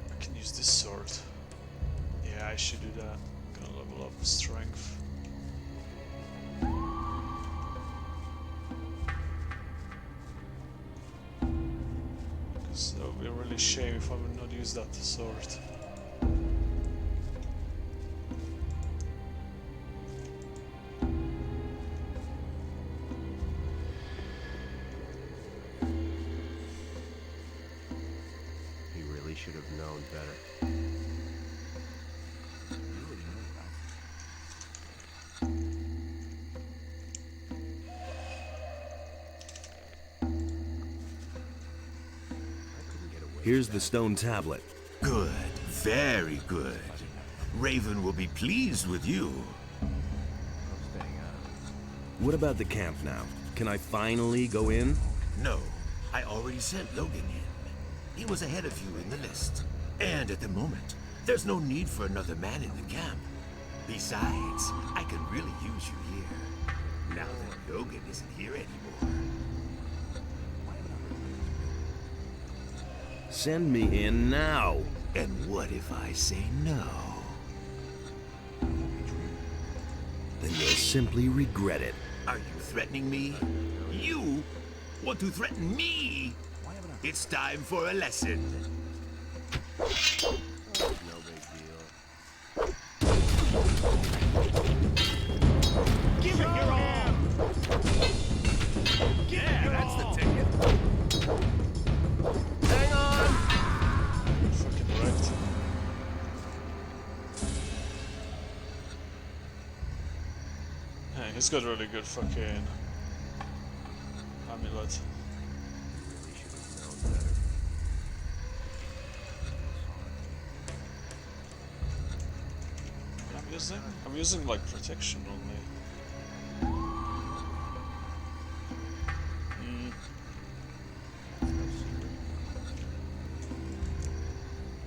S1: I can use this sword. Yeah, I should do that. Gonna level up strength. Because that would be a really shame if I would not use that sword.
S16: He really should have known better.
S5: Here's the stone tablet.
S3: Good, very good. Raven will be pleased with you.
S5: What about the camp now? Can I finally go in?
S3: No, I already sent Logan in. He was ahead of you in the list. And at the moment, there's no need for another man in the camp. Besides, I can really use you here. Now that Logan isn't here anymore.
S5: Send me in now.
S3: And what if I say no?
S5: Then you'll simply regret it.
S3: Are you threatening me? You want to threaten me? It's time for a lesson.
S16: No big deal.
S8: Give it your all!
S2: Yeah, that's the ticket.
S8: Hang on!
S1: Fucking wrecked. Hey, he's got really good fucking amulet. I'm using like protection only.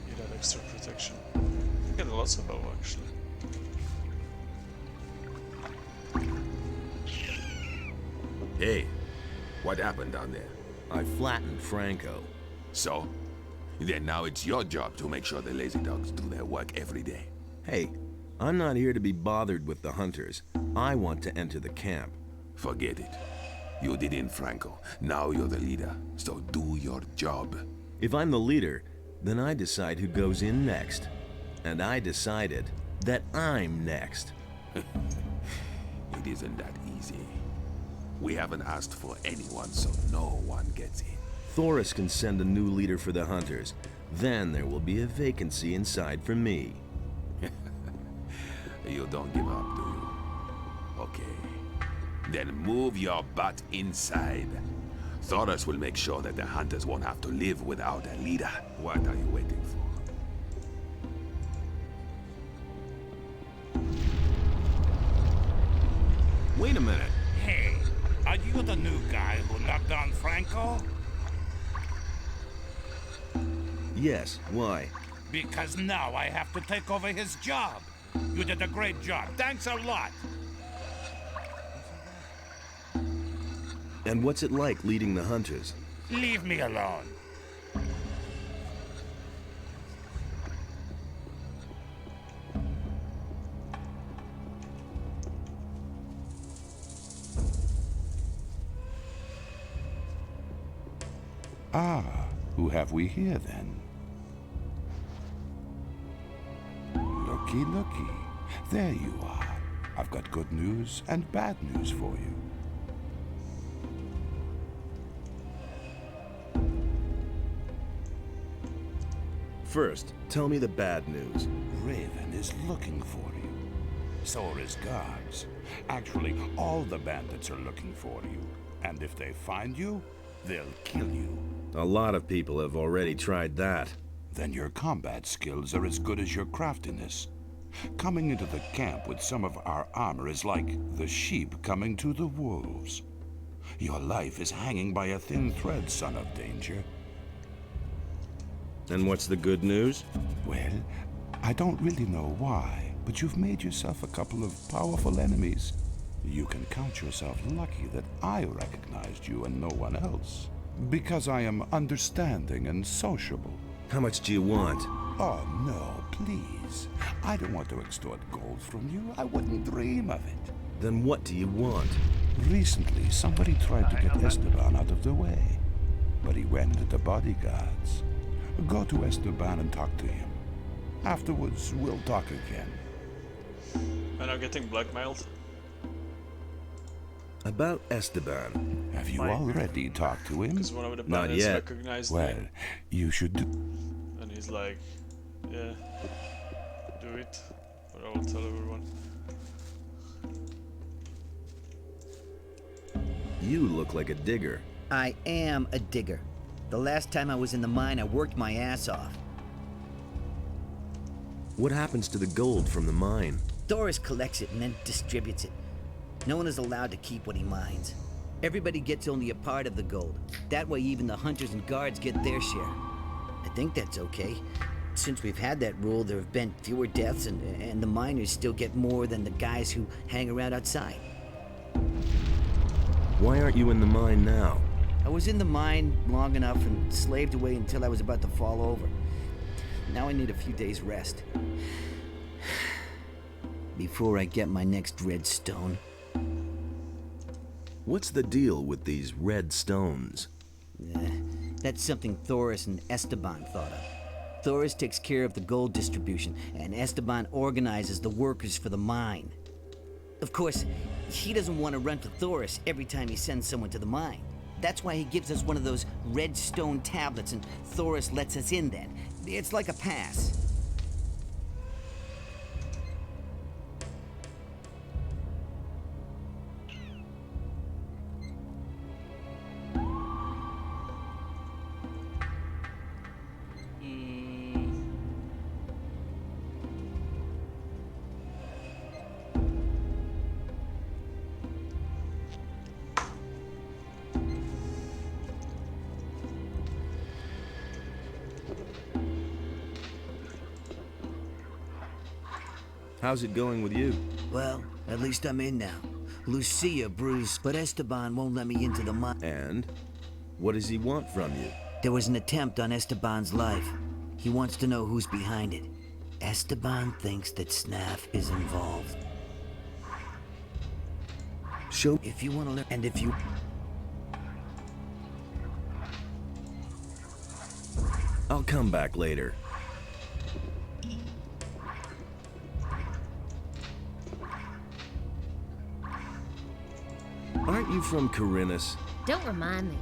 S1: Need that extra protection. I get lots of bow actually.
S14: Hey, what happened down there?
S5: I flattened Franco.
S14: So? Then now it's your job to make sure the lazy dogs do their work every day.
S5: Hey, I'm not here to be bothered with the hunters. I want to enter the camp.
S14: Forget it. You did in Franco. Now you're the leader, so do your job.
S5: If I'm the leader, then I decide who goes in next. And I decided that I'm next.
S14: It isn't that easy. We haven't asked for anyone, so no one gets in.
S5: Thoris can send a new leader for the hunters. Then there will be a vacancy inside for me.
S14: You don't give up, do you? Okay. Then move your butt inside. Thoris will make sure that the hunters won't have to live without a leader. What are you waiting for?
S5: Wait a minute.
S11: Hey, are you the new guy who knocked on Franco?
S5: Yes, why?
S11: Because now I have to take over his job. You did a great job. Thanks a lot.
S5: And what's it like leading the hunters?
S11: Leave me alone.
S17: Ah, who have we here then? Looky, looky. There you are. I've got good news and bad news for you.
S5: First, tell me the bad news.
S17: Raven is looking for you. So are his guards. Actually, all the bandits are looking for you. And if they find you, they'll kill you.
S5: A lot of people have already tried that.
S17: Then your combat skills are as good as your craftiness. Coming into the camp with some of our armor is like the sheep coming to the wolves. Your life is hanging by a thin thread, son of danger.
S5: And what's the good news?
S17: Well, I don't really know why, but you've made yourself a couple of powerful enemies. You can count yourself lucky that I recognized you and no one else. Because I am understanding and sociable.
S5: How much do you want?
S17: Oh, no, please. I don't want to extort gold from you. I wouldn't dream of it.
S5: Then what do you want?
S17: Recently, somebody tried to get Esteban out of the way, but he ran into the bodyguards. Go to Esteban and talk to him. Afterwards, we'll talk again.
S1: And I'm getting blackmailed.
S5: About Esteban.
S17: Have you already talked to him?
S1: Because one of the
S5: Not
S1: bandits
S5: yet.
S1: recognized
S17: Well,
S1: me.
S17: you should do...
S1: And he's like, yeah, do it, but I will tell everyone.
S5: You look like a digger.
S15: I am a digger. The last time I was in the mine, I worked my ass off.
S5: What happens to the gold from the mine?
S15: Thoris collects it and then distributes it. No one is allowed to keep what he mines. Everybody gets only a part of the gold. That way even the hunters and guards get their share. I think that's okay. Since we've had that rule, there have been fewer deaths and the miners still get more than the guys who hang around outside.
S5: Why aren't you in the mine now?
S15: I was in the mine long enough and slaved away until I was about to fall over. Now I need a few days rest. Before I get my next red stone.
S5: What's the deal with these red stones?
S15: That's something Thoris and Esteban thought of. Thoris takes care of the gold distribution, and Esteban organizes the workers for the mine. Of course, he doesn't want to run to Thoris every time he sends someone to the mine. That's why he gives us one of those red stone tablets, and Thoris lets us in then. It's like a pass.
S5: How's it going with you?
S15: Well, at least I'm in now. Lucia bruised, but Esteban won't let me into the mine.
S5: And? What does he want from you?
S15: There was an attempt on Esteban's life. He wants to know who's behind it. Esteban thinks that Snaff is involved.
S5: Show
S15: if you want to learn, and if you...
S5: I'll come back later. Aren't Aren't you from Corinus?
S18: Don't remind me.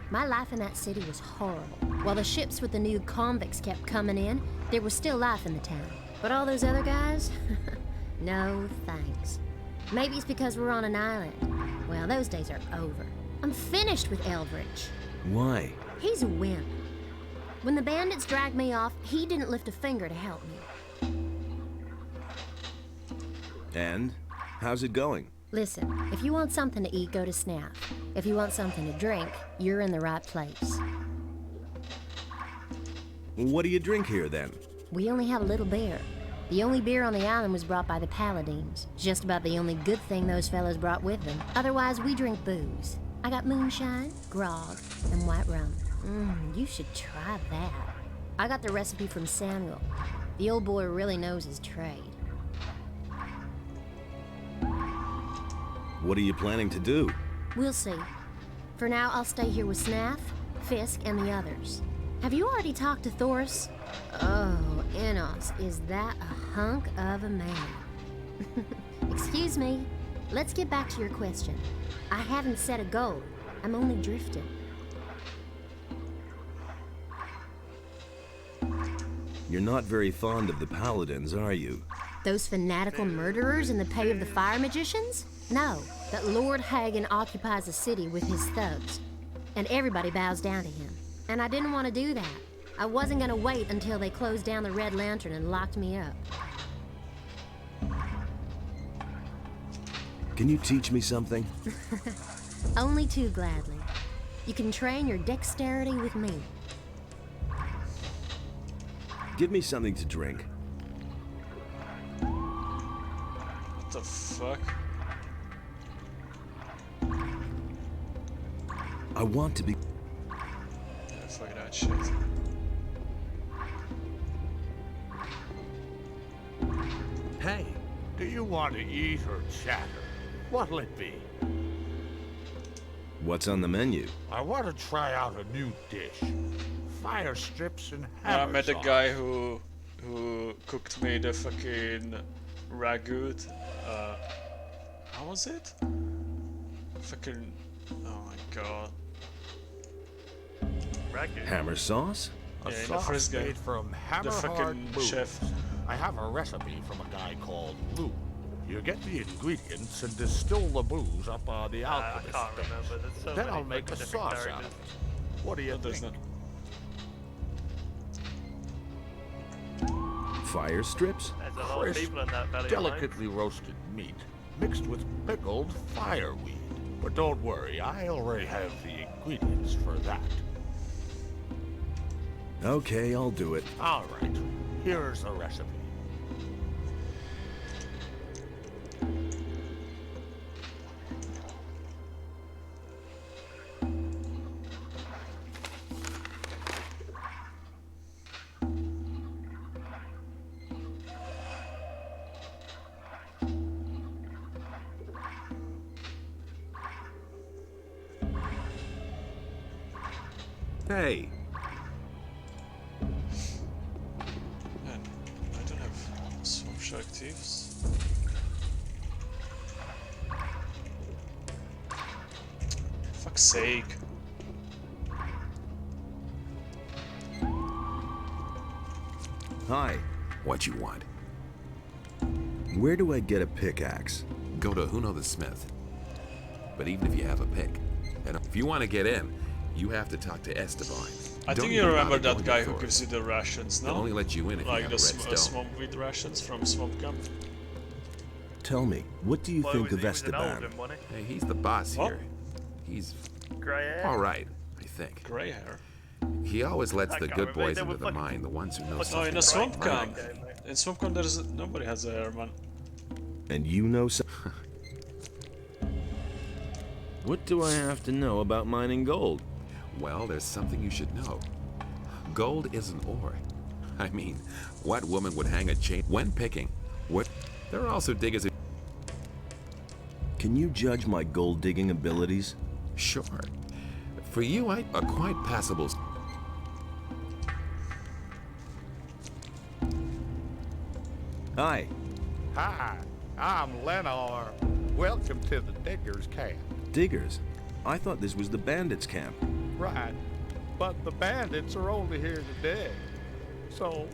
S18: My life in that city was horrible. While the ships with the new convicts kept coming in, there was still life in the town. But all those other guys? No thanks. Maybe it's because we're on an island. Well, those days are over. I'm finished with Eldridge.
S5: Why?
S18: He's a wimp. When the bandits dragged me off, he didn't lift a finger to help me.
S5: And? How's it going?
S18: Listen, if you want something to eat, go to Snaff. If you want something to drink, you're in the right place.
S5: What do you drink here, then?
S18: We only have a little beer. The only beer on the island was brought by the Paladines. Just about the only good thing those fellows brought with them. Otherwise, we drink booze. I got moonshine, grog, and white rum. You should try that. I got the recipe from Samuel. The old boy really knows his trade.
S5: What are you planning to do?
S18: We'll see. For now, I'll stay here with Snaff, Fisk, and the others. Have you already talked to Thoris? Oh, Enos, is that a hunk of a man? Excuse me. Let's get back to your question. I haven't set a goal. I'm only drifting.
S5: You're not very fond of the Paladins, are you?
S18: Those fanatical murderers in the pay of the fire magicians? No, that Lord Hagen occupies the city with his thugs. And everybody bows down to him. And I didn't want to do that. I wasn't gonna wait until they closed down the Red Lantern and locked me up.
S5: Can you teach me something?
S18: Only too gladly. You can train your dexterity with me.
S5: Give me something to drink.
S1: What the fuck?
S5: I want to be...
S1: Yeah, fuck that shit.
S6: Hey, do you want to eat or chatter? What'll it be?
S5: What's on the menu?
S6: I want to try out a new dish. Fire strips and
S1: I
S6: hammer
S1: met the
S6: sauce.
S1: guy who cooked me the fucking ragout. How was it? Fucking, oh my god.
S2: Ragout?
S5: Hammer sauce?
S6: A
S1: Yeah, in the
S6: sauce
S1: first game.
S6: made from
S1: The
S6: hammer
S1: fucking
S6: hard booze.
S1: chef.
S6: I have a recipe from a guy called Lou. You get the ingredients and distill the booze up on the
S2: I
S6: alchemist
S2: can't
S6: bench.
S2: remember. There's so
S6: Then
S2: many
S6: I'll make a
S2: fucking different
S6: sauce out of
S2: characters.
S6: it. What do you
S1: No, there's
S6: think?
S5: Fire strips?
S2: There's a lot of
S6: Crisp,
S2: people in that valley.
S6: delicately roasted meat mixed with pickled fireweed. But don't worry, I already have the ingredients for that.
S5: Okay, I'll do it.
S6: All right, here's the recipe.
S5: Hey,
S1: Man, I don't have swamp shark thieves. Fuck's sake.
S5: hi.
S14: What you want?
S5: Where do I get a pickaxe?
S14: Go to Huno the Smith. But even if you have a pick, and if you want to get in, you have to talk to Esteban.
S1: I
S14: Don't
S1: think you
S14: even
S1: remember
S14: bother
S1: that
S14: going
S1: guy
S14: to
S1: who
S14: Thor.
S1: gives you the rations, no?
S14: They'll only let you in if you
S1: like
S14: have
S1: the
S14: red stone.
S1: swamp weed rations from Swamp Camp.
S5: Tell me, what do you
S2: Boy,
S5: think
S2: was
S5: of
S2: he was an
S5: Esteban?
S2: Elven, wasn't
S14: Hey, he's the boss
S1: What?
S14: here. He's
S2: Grey hair.
S14: all right, I think.
S1: Grey hair.
S14: He always lets
S2: I
S14: the
S2: can't
S14: good
S2: remember.
S14: boys
S2: They were
S14: into the
S2: fucking-
S14: mine, the ones who know
S1: No,
S14: something.
S1: in a Swamp
S14: about
S1: Camp.
S14: mining.
S1: In Swamp Camp, nobody has hair, man.
S5: And you know some... What do I have to know about mining gold?
S14: Well, there's something you should know. Gold isn't ore. I mean, what woman would hang a chain when picking? What? There are also diggers who...
S5: Can you judge my gold digging abilities?
S14: Sure. For you, I are quite passable.
S5: Hi.
S6: Hi, I'm Lenore. Welcome to the Diggers Camp.
S5: diggers. I thought this was the bandits' camp.
S6: Right. But the bandits are only here today. So,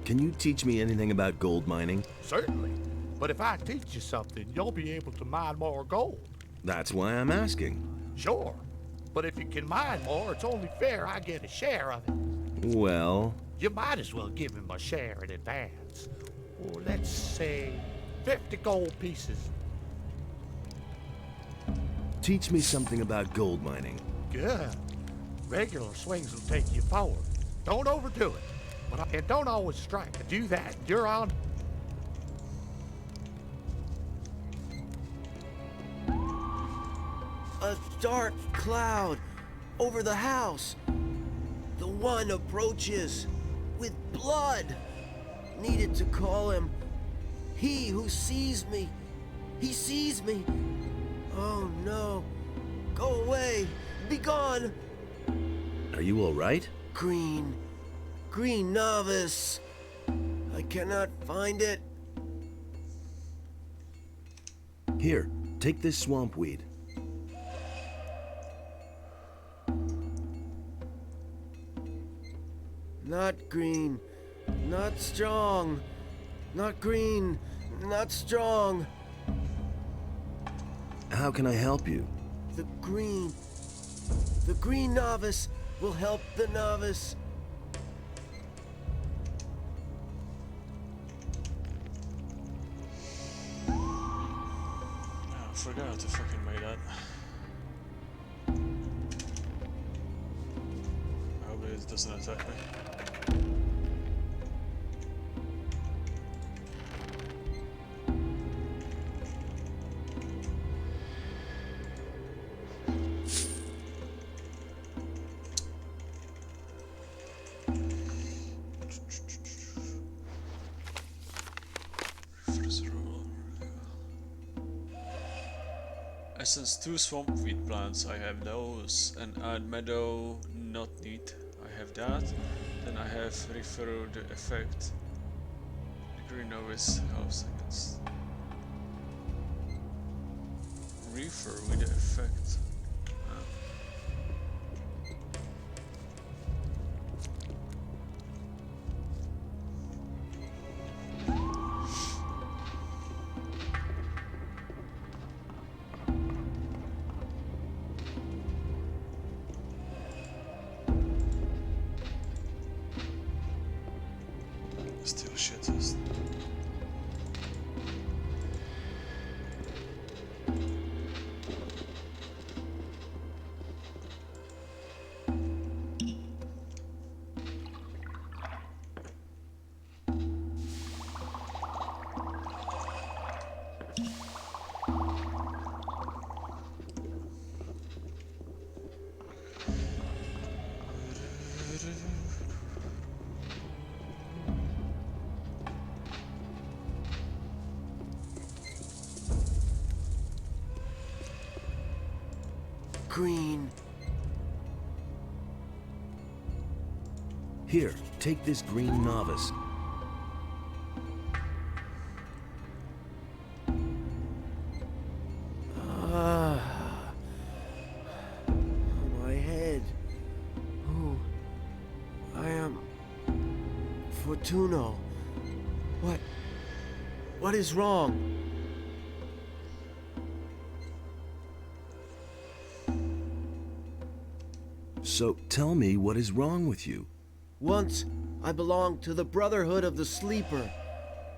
S5: Can you teach me anything about gold mining?
S6: certainly. But if I teach you something, you'll be able to mine more gold.
S5: That's why I'm asking.
S6: Sure. But if you can mine more, it's only fair I get a share of it.
S5: Well,
S6: You might as well give him a share in advance. Or let's say 50 gold pieces.
S5: teach me something about gold mining.
S6: Good. Regular swings will take you forward. Don't overdo it. And don't always strike. Do that, you're on.
S8: A dark cloud over the house. The one approaches with blood. Needed to call him. He who sees me. He sees me. Oh no. Go away. Be gone.
S5: Are you all right?
S8: Green. Green novice. I cannot find it.
S5: Here, take this swamp weed.
S8: Not green. Not strong. Not green. Not strong.
S5: How can I help you?
S8: The green novice will help the novice.
S1: I forgot to fucking make that. I hope it doesn't attack me. Essence 2 swamp wheat plants, I have those, and add meadow, not need, I have that. Then I have refer the effect. The green novice, half seconds. Refer with the effect. Still shittest.
S8: Green.
S5: Here, take this green novice.
S8: My head. Oh, I am Fortuno. What is wrong?
S5: So tell me what is wrong with you.
S8: Once, I belonged to the Brotherhood of the Sleeper.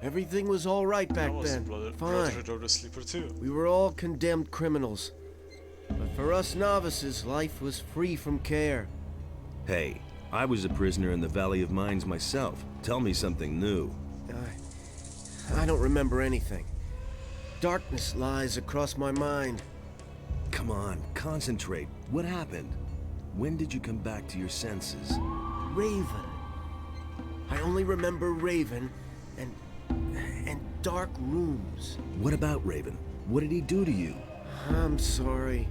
S8: Everything was all right back then. Fine.
S1: Brotherhood of the Sleeper too.
S8: We were all condemned criminals. But for us novices, life was free from care.
S5: Hey, I was a prisoner in the Valley of Mines myself. Tell me something new.
S8: I don't remember anything. Darkness lies across my mind.
S5: Come on, concentrate. What happened? When did you come back to your senses?
S8: Raven. I only remember Raven and dark rooms.
S5: What about Raven? What did he do to you?
S8: I'm sorry.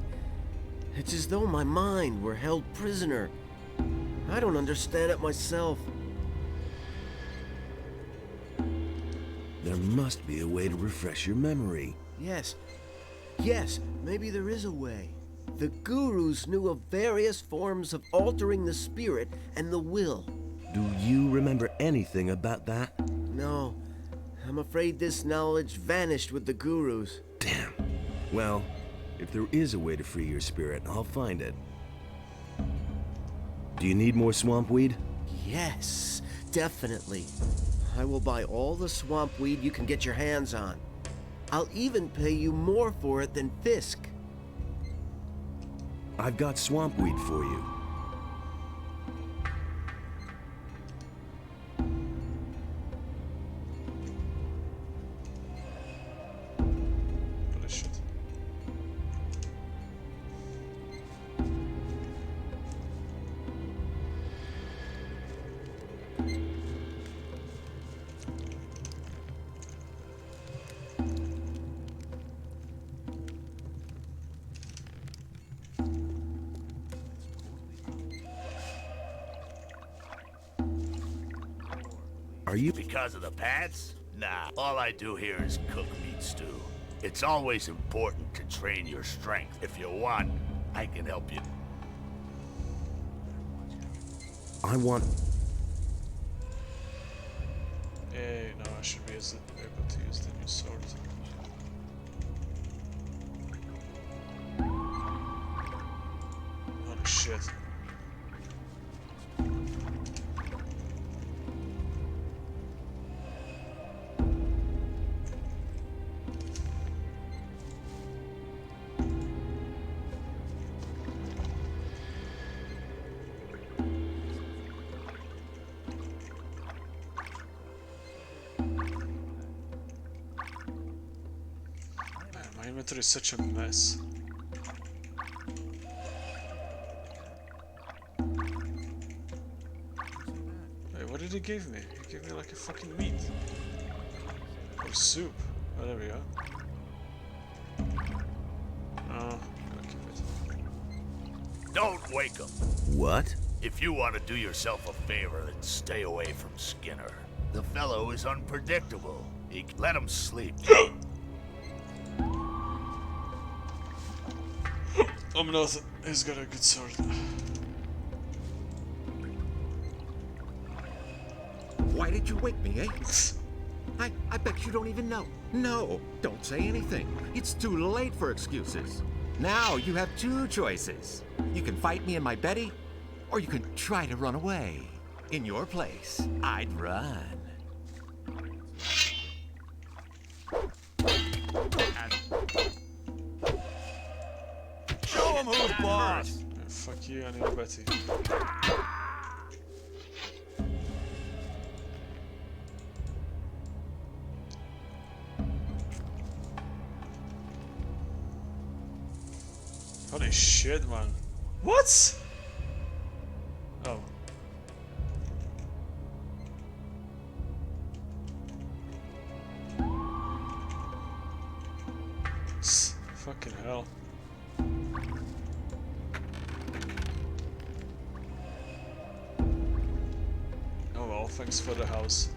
S8: It's as though my mind were held prisoner. I don't understand it myself.
S5: There must be a way to refresh your memory.
S8: Yes. Yes, maybe there is a way. The gurus knew of various forms of altering the spirit and the will.
S5: Do you remember anything about that?
S8: No, I'm afraid this knowledge vanished with the gurus.
S5: Damn. Well, if there is a way to free your spirit, I'll find it. Do you need more swamp weed?
S8: Yes, definitely. I will buy all the swamp weed you can get your hands on. I'll even pay you more for it than Fisk.
S5: I've got swamp weed for you.
S1: Holy shit.
S5: Are you...
S6: Because of the pants? Nah, all I do here is cook meat stew. It's always important to train your strength. If you want, I can help you.
S5: I want...
S1: No, I should be able to use the new sword. Holy shit. My inventory is such a mess. Wait, what did he give me? He gave me like a fucking meat. Or soup. Oh, there we go. Oh, I'll keep it.
S6: Don't wake him.
S5: What?
S6: If you want to do yourself a favor, then stay away from Skinner. The fellow is unpredictable. Let him sleep.
S1: Not. He's got a good sword.
S19: Why did you wake me, eh? I bet you don't even know. No, don't say anything. It's too late for excuses. Now you have two choices. You can fight me in my Betty, or you can try to run away. In your place, I'd run.
S6: Show him who's boss!
S1: Yeah, fuck you, I need a Betty. Holy shit, man. What? Oh. Fucking hell. Oh well, thanks for the house.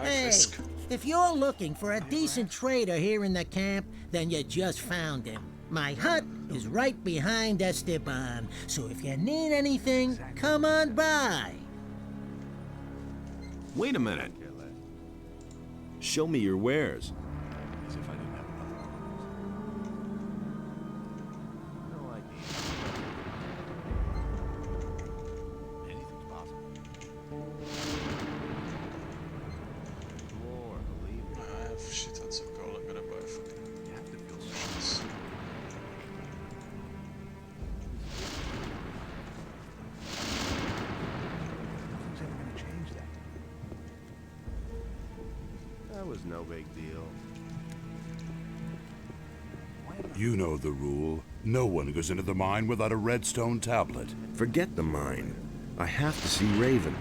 S20: Hey, if you're looking for a decent trader here in the camp, then you just found him. My hut is right behind Esteban, so if you need anything, come on by.
S5: Wait a minute. Show me your wares.
S1: I have shit tons of gold. I'm gonna buy a fucking shits.
S16: That was no big deal.
S17: You know the rule. No one goes into the mine without a redstone tablet.
S5: Forget the mine. I have to see Raven.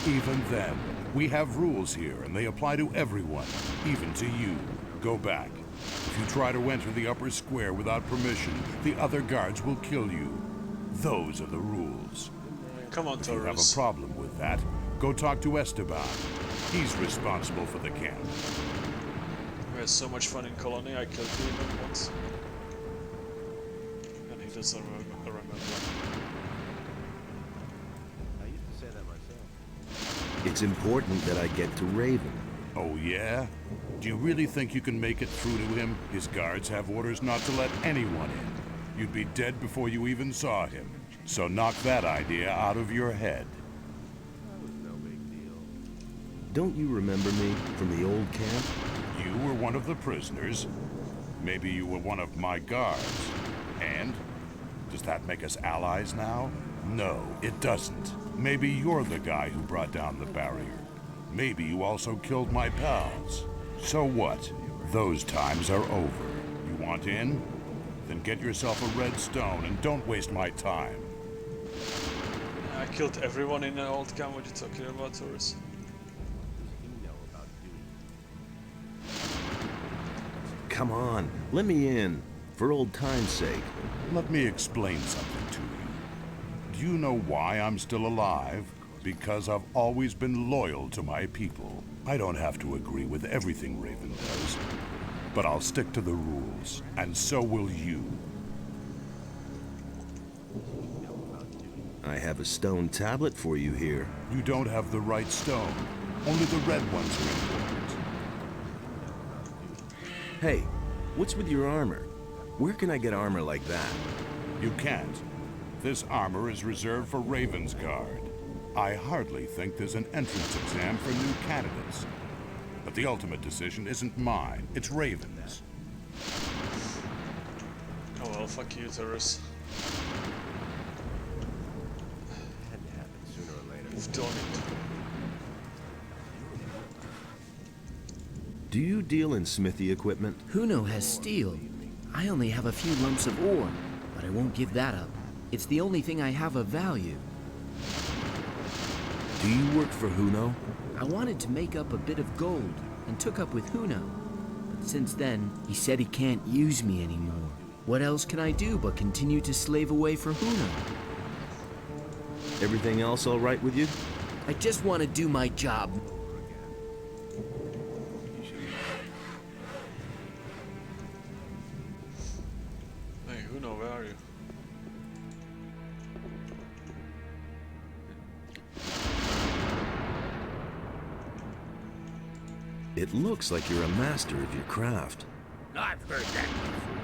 S17: Even then, we have rules here, and they apply to everyone, even to you. Go back. If you try to enter the upper square without permission, the other guards will kill you. Those are the rules.
S1: Come on,
S17: If you have a
S1: Taurus.
S17: problem with that, Go talk to Esteban. He's responsible for the camp.
S1: We had so much fun in Colony, I killed him once. And he doesn't remember.
S16: I used to say that myself.
S5: It's important that I get to Raven.
S17: Oh, yeah? Do you really think you can make it through to him? His guards have orders not to let anyone in. You'd be dead before you even saw him. So knock that idea out of your head.
S16: That was no big deal.
S5: Don't you remember me from the old camp?
S17: You were one of the prisoners. Maybe you were one of my guards. And? Does that make us allies now? No, it doesn't. Maybe you're the guy who brought down the barrier. Maybe you also killed my pals. So what? Those times are over. You want in? Then get yourself a red stone and don't waste my time.
S1: I killed everyone in the old camp. What are you talking about, Taurus?
S5: Come on, let me in. For old time's sake.
S17: Let me explain something to you. Do you know why I'm still alive? Because I've always been loyal to my people. I don't have to agree with everything Raven does, but I'll stick to the rules, and so will you.
S5: I have a stone tablet for you here.
S17: You don't have the right stone. Only the red ones are important.
S5: Hey, what's with your armor? Where can I get armor like that?
S17: You can't. This armor is reserved for Raven's Guard. I hardly think there's an entrance exam for new candidates. But the ultimate decision isn't mine, it's Raven's.
S1: Oh well, fuck you, Taurus.
S16: Had to happen sooner or later.
S1: You've done it.
S5: Do you deal in smithy equipment?
S10: Huno has steel. I only have a few lumps of ore, but I won't give that up. It's the only thing I have of value.
S5: Do you work for Huno?
S10: I wanted to make up a bit of gold and took up with Huno. But since then, he said he can't use me anymore. What else can I do but continue to slave away for Huno?
S5: Everything else all right with you?
S10: I just want to do my job.
S1: Hey, Huno, where are you?
S5: It looks like you're a master of your craft.
S11: I've heard that before.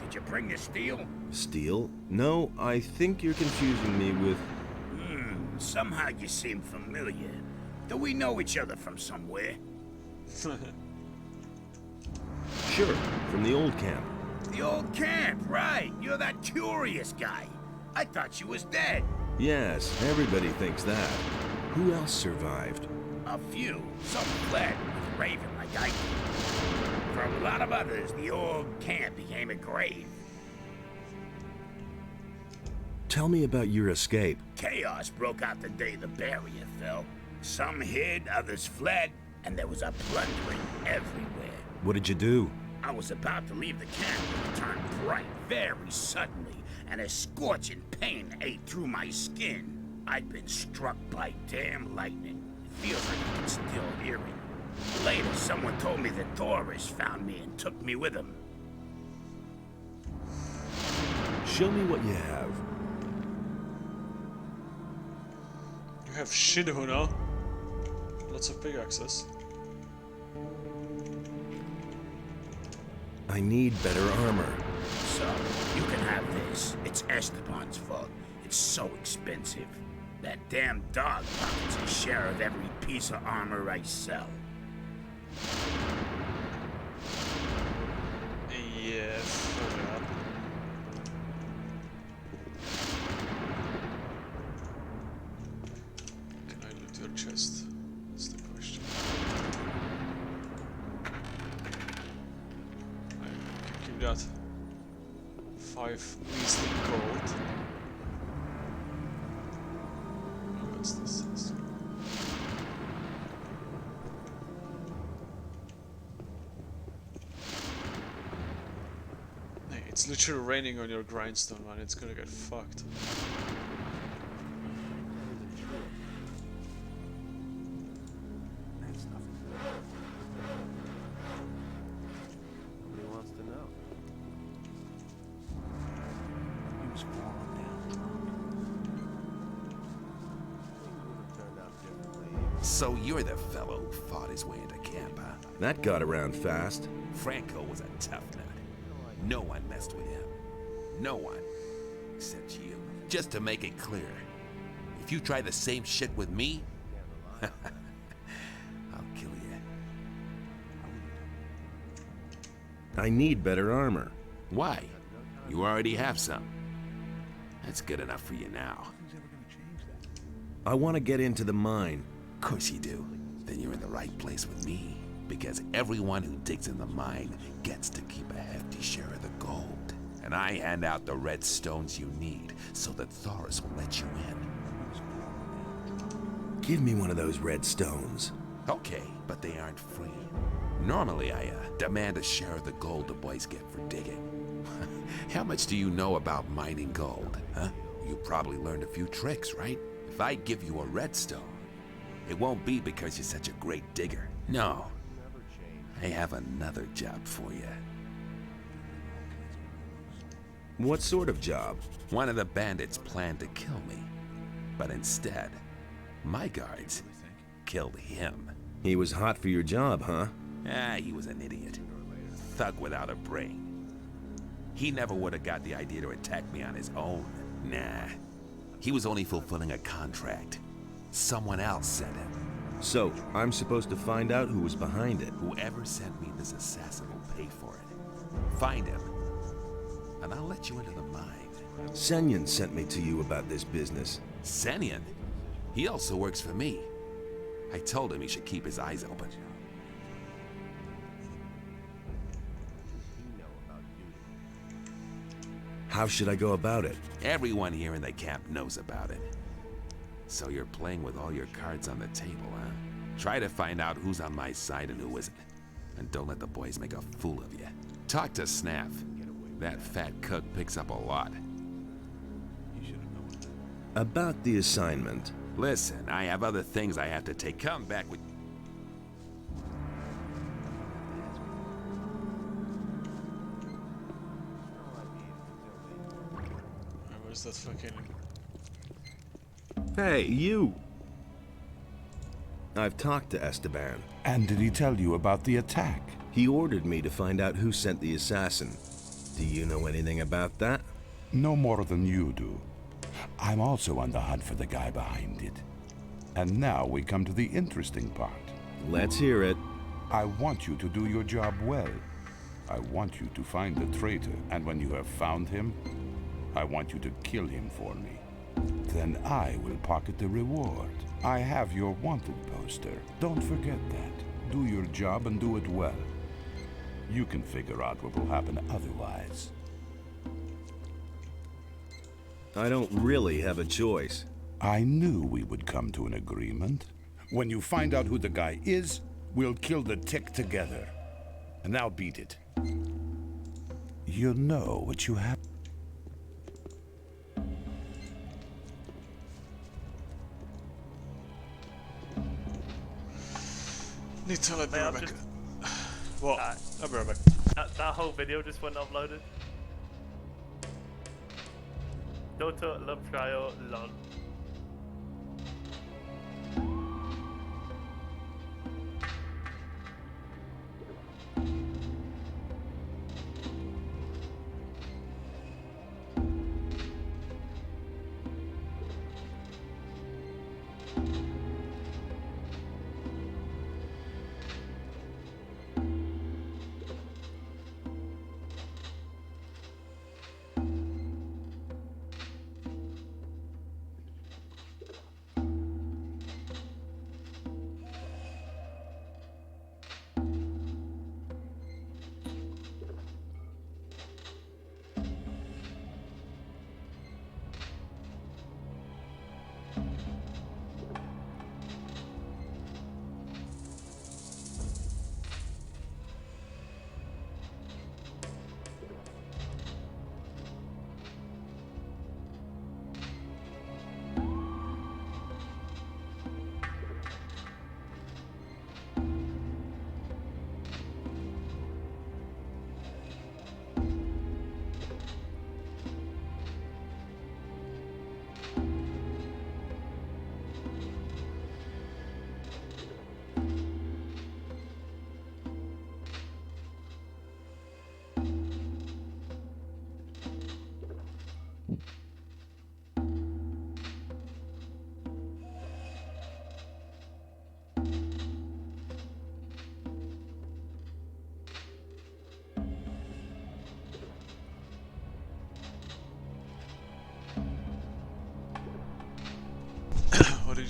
S11: Did you bring the steel?
S5: Steel? No, I think you're confusing me with...
S11: Somehow you seem familiar. Do we know each other from somewhere?
S5: Sure, from the old camp.
S11: The old camp, right. You're that curious guy. I thought you was dead.
S5: Yes, everybody thinks that. Who else survived?
S11: A few. Some fled with Raven like I did. For a lot of others, the old camp became a grave.
S5: Tell me about your escape.
S11: Chaos broke out the day the barrier fell. Some hid, others fled, and there was a plundering everywhere.
S5: What did you do?
S11: I was about to leave the camp when it turned bright very suddenly, and a scorching pain ate through my skin. I'd been struck by damn lightning. It feels like I can still hear it. Later, someone told me that Taurus found me and took me with him.
S5: Show me what you have.
S1: You have shit, Huno. Lots of pickaxes.
S5: I need better armor.
S11: So, you can have this. It's Esteban's fault. It's so expensive. That damn dog pockets a share of every piece of armor I sell.
S1: Yeah, fuck that. Can I loot your chest? That's the question. I can keep that. 5 measly gold. What's this? Hey, it's literally raining on your grindstone, man. It's gonna get fucked.
S14: So you're the fellow who fought his way into camp, huh?
S5: That got around fast.
S14: Franco was a tough nut. No one messed with him. No one. Except you. Just to make it clear, if you try the same shit with me, I'll kill you.
S5: I need better armor.
S14: Why? You already have some. That's good enough for you now.
S5: I want to get into the mine.
S14: Of course you do. Then you're in the right place with me. Because everyone who digs in the mine gets to keep a hefty share of the gold. And I hand out the red stones you need so that Thoris will let you in.
S5: Give me one of those red stones.
S14: Okay, but they aren't free. Normally I demand a share of the gold the boys get for digging. How much do you know about mining gold, huh? You probably learned a few tricks, right? If I give you a redstone, it won't be because you're such a great digger. No. I have another job for you.
S5: What sort of job?
S14: One of the bandits planned to kill me. But instead, my guards killed him.
S5: He was hot for your job, huh?
S14: He was an idiot. Thug without a brain. He never would have got the idea to attack me on his own. Nah. He was only fulfilling a contract. Someone else sent him.
S5: So, I'm supposed to find out who was behind it.
S14: Whoever sent me this assassin will pay for it. Find him, and I'll let you into the mine.
S5: Senyan sent me to you about this business.
S14: Senyan? He also works for me. I told him he should keep his eyes open.
S5: How should I go about it?
S14: Everyone here in the camp knows about it. So you're playing with all your cards on the table, huh? Try to find out who's on my side and who isn't. And don't let the boys make a fool of you. Talk to Snaff. That fat cook picks up a lot.
S5: About the assignment.
S14: Listen, I have other things I have to take. Come back with...
S1: Where's that fucking...
S5: Hey, you! I've talked to Esteban.
S17: And did he tell you about the attack?
S5: He ordered me to find out who sent the assassin. Do you know anything about that?
S17: No more than you do. I'm also on the hunt for the guy behind it. And now we come to the interesting part.
S5: Let's hear it.
S17: I want you to do your job well. I want you to find the traitor, and when you have found him, I want you to kill him for me. Then I will pocket the reward. I have your wanted poster. Don't forget that. Do your job and do it well. You can figure out what will happen otherwise.
S5: I don't really have a choice.
S17: I knew we would come to an agreement. When you find out who the guy is, we'll kill the tick together. And now beat it. You know what you have.
S1: Need to let me back. What? I'll be right back.
S2: That whole video just wasn't uploaded. NOTR love trial lol.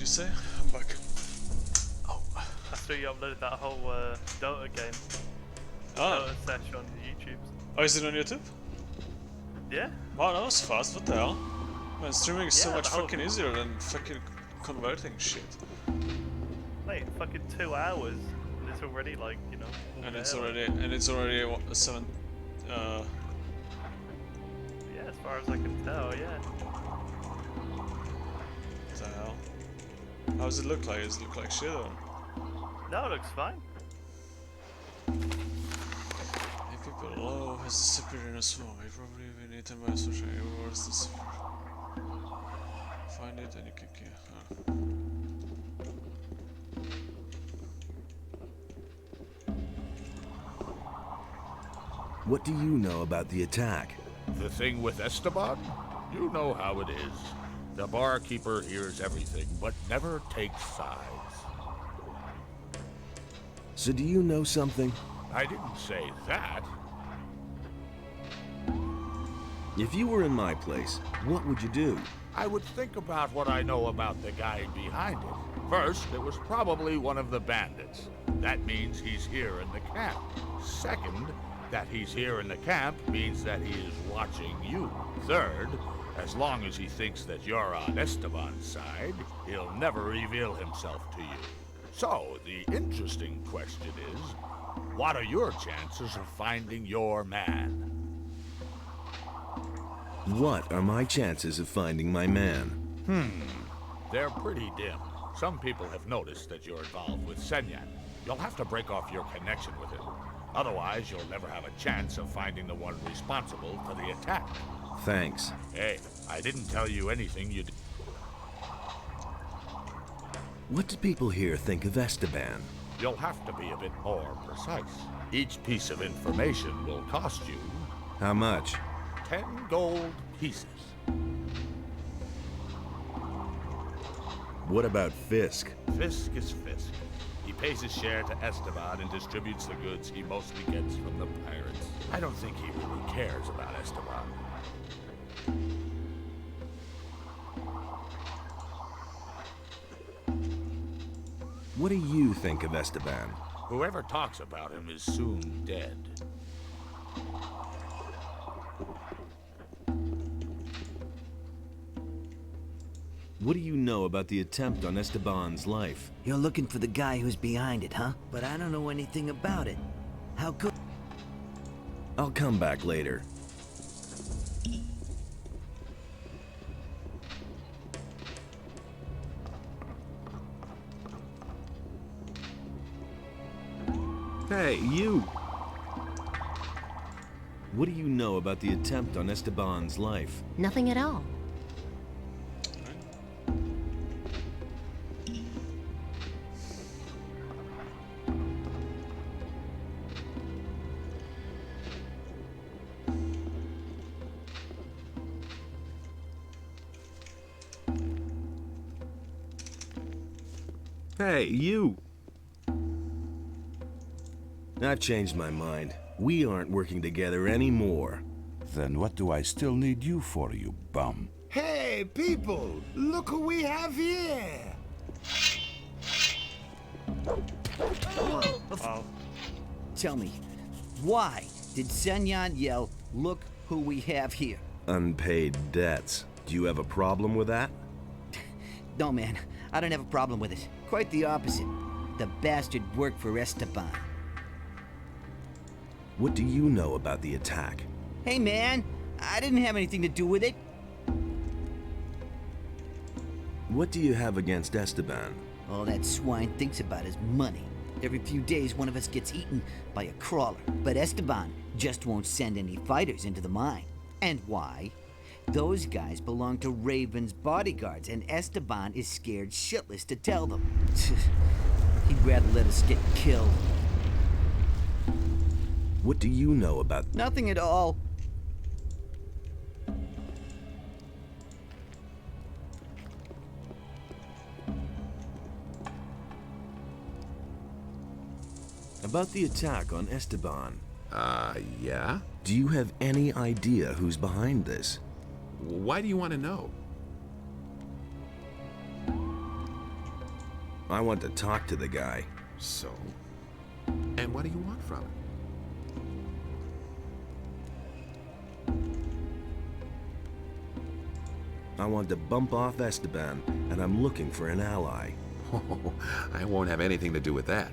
S1: say? I'm back. Oh.
S2: I saw you uploaded that whole Dota game.
S1: Oh.
S2: Dota session on YouTube.
S1: Oh, is it on YouTube?
S2: Yeah.
S1: Wow, that was fast. What the hell? Man, streaming is so
S2: Yeah,
S1: much
S2: the whole-
S1: fucking easier than fucking converting shit.
S2: Mate, fucking 2 hours. And it's already like, you know.
S1: And
S2: there,
S1: it's
S2: like-
S1: already a 7.
S2: Yeah, as far as I can tell, yeah.
S1: What the hell? How does it look like? Does it look like shit or?
S2: No, it looks fine.
S1: If people low has disappeared in a swarm, you probably been eaten by a social where's the super? Find it and you can kill.
S5: What do you know about the attack?
S6: The thing with Esteban? You know how it is. The barkeeper hears everything, but never takes sides.
S5: So do you know something?
S6: I didn't say that.
S5: If you were in my place, what would you do?
S6: I would think about what I know about the guy behind it. First, it was probably one of the bandits. That means he's here in the camp. Second, that he's here in the camp means that he is watching you. Third, as long as he thinks that you're on Esteban's side, he'll never reveal himself to you. So, the interesting question is, what are your chances of finding your man?
S5: What are my chances of finding my man?
S6: They're pretty dim. Some people have noticed that you're involved with Senyan. You'll have to break off your connection with him. Otherwise, you'll never have a chance of finding the one responsible for the attack.
S5: Thanks.
S6: Hey, I didn't tell you anything you did.
S5: What do people here think of Esteban?
S6: You'll have to be a bit more precise. Each piece of information will cost you
S5: How much?
S6: 10 gold pieces.
S5: What about Fisk?
S6: Fisk is Fisk. He pays his share to Esteban and distributes the goods he mostly gets from the pirates. I don't think he really cares about Esteban.
S5: What do you think of Esteban?
S6: Whoever talks about him is soon dead.
S5: What do you know about the attempt on Esteban's life?
S15: You're looking for the guy who's behind it, huh? But I don't know anything about it. How could...
S5: I'll come back later. Hey, you! What do you know about the attempt on Esteban's life?
S18: Nothing at all.
S5: Hey, you! I've changed my mind. We aren't working together anymore.
S17: Then what do I still need you for, you bum?
S8: Hey, people! Look who we have here!
S15: Tell me, why did Senyan yell, "Look who we have here"?
S5: Unpaid debts. Do you have a problem with that?
S15: No, man, I don't have a problem with it. Quite the opposite. The bastard worked for Esteban.
S5: What do you know about the attack?
S15: Hey, man, I didn't have anything to do with it.
S5: What do you have against Esteban?
S15: All that swine thinks about is money. Every few days, one of us gets eaten by a crawler. But Esteban just won't send any fighters into the mine. And why? Those guys belong to Raven's bodyguards, and Esteban is scared shitless to tell them. He'd rather let us get killed.
S5: What do you know about...
S15: Nothing at all.
S5: About the attack on Esteban.
S21: Yeah?
S5: Do you have any idea who's behind this?
S21: Why do you want to know?
S5: I want to talk to the guy.
S19: So? And what do you want from him?
S5: I want to bump off Esteban, and I'm looking for an ally.
S19: Oh, I won't have anything to do with that.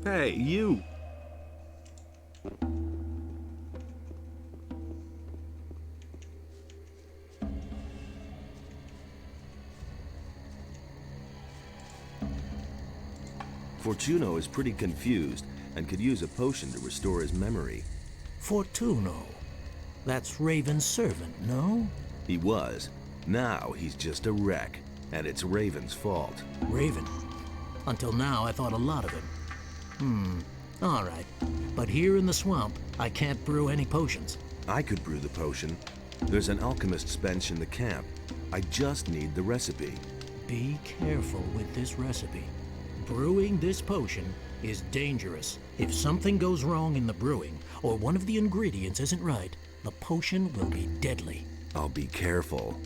S5: Hey, you! Fortuno is pretty confused and could use a potion to restore his memory.
S13: Fortuno? That's Raven's servant, no?
S5: He was. Now he's just a wreck, and it's Raven's fault.
S13: Raven? Until now, I thought a lot of him. All right. But here in the swamp, I can't brew any potions.
S5: I could brew the potion. There's an alchemist's bench in the camp. I just need the recipe.
S13: Be careful with this recipe. Brewing this potion is dangerous. If something goes wrong in the brewing, or one of the ingredients isn't right, the potion will be deadly.
S5: I'll be careful.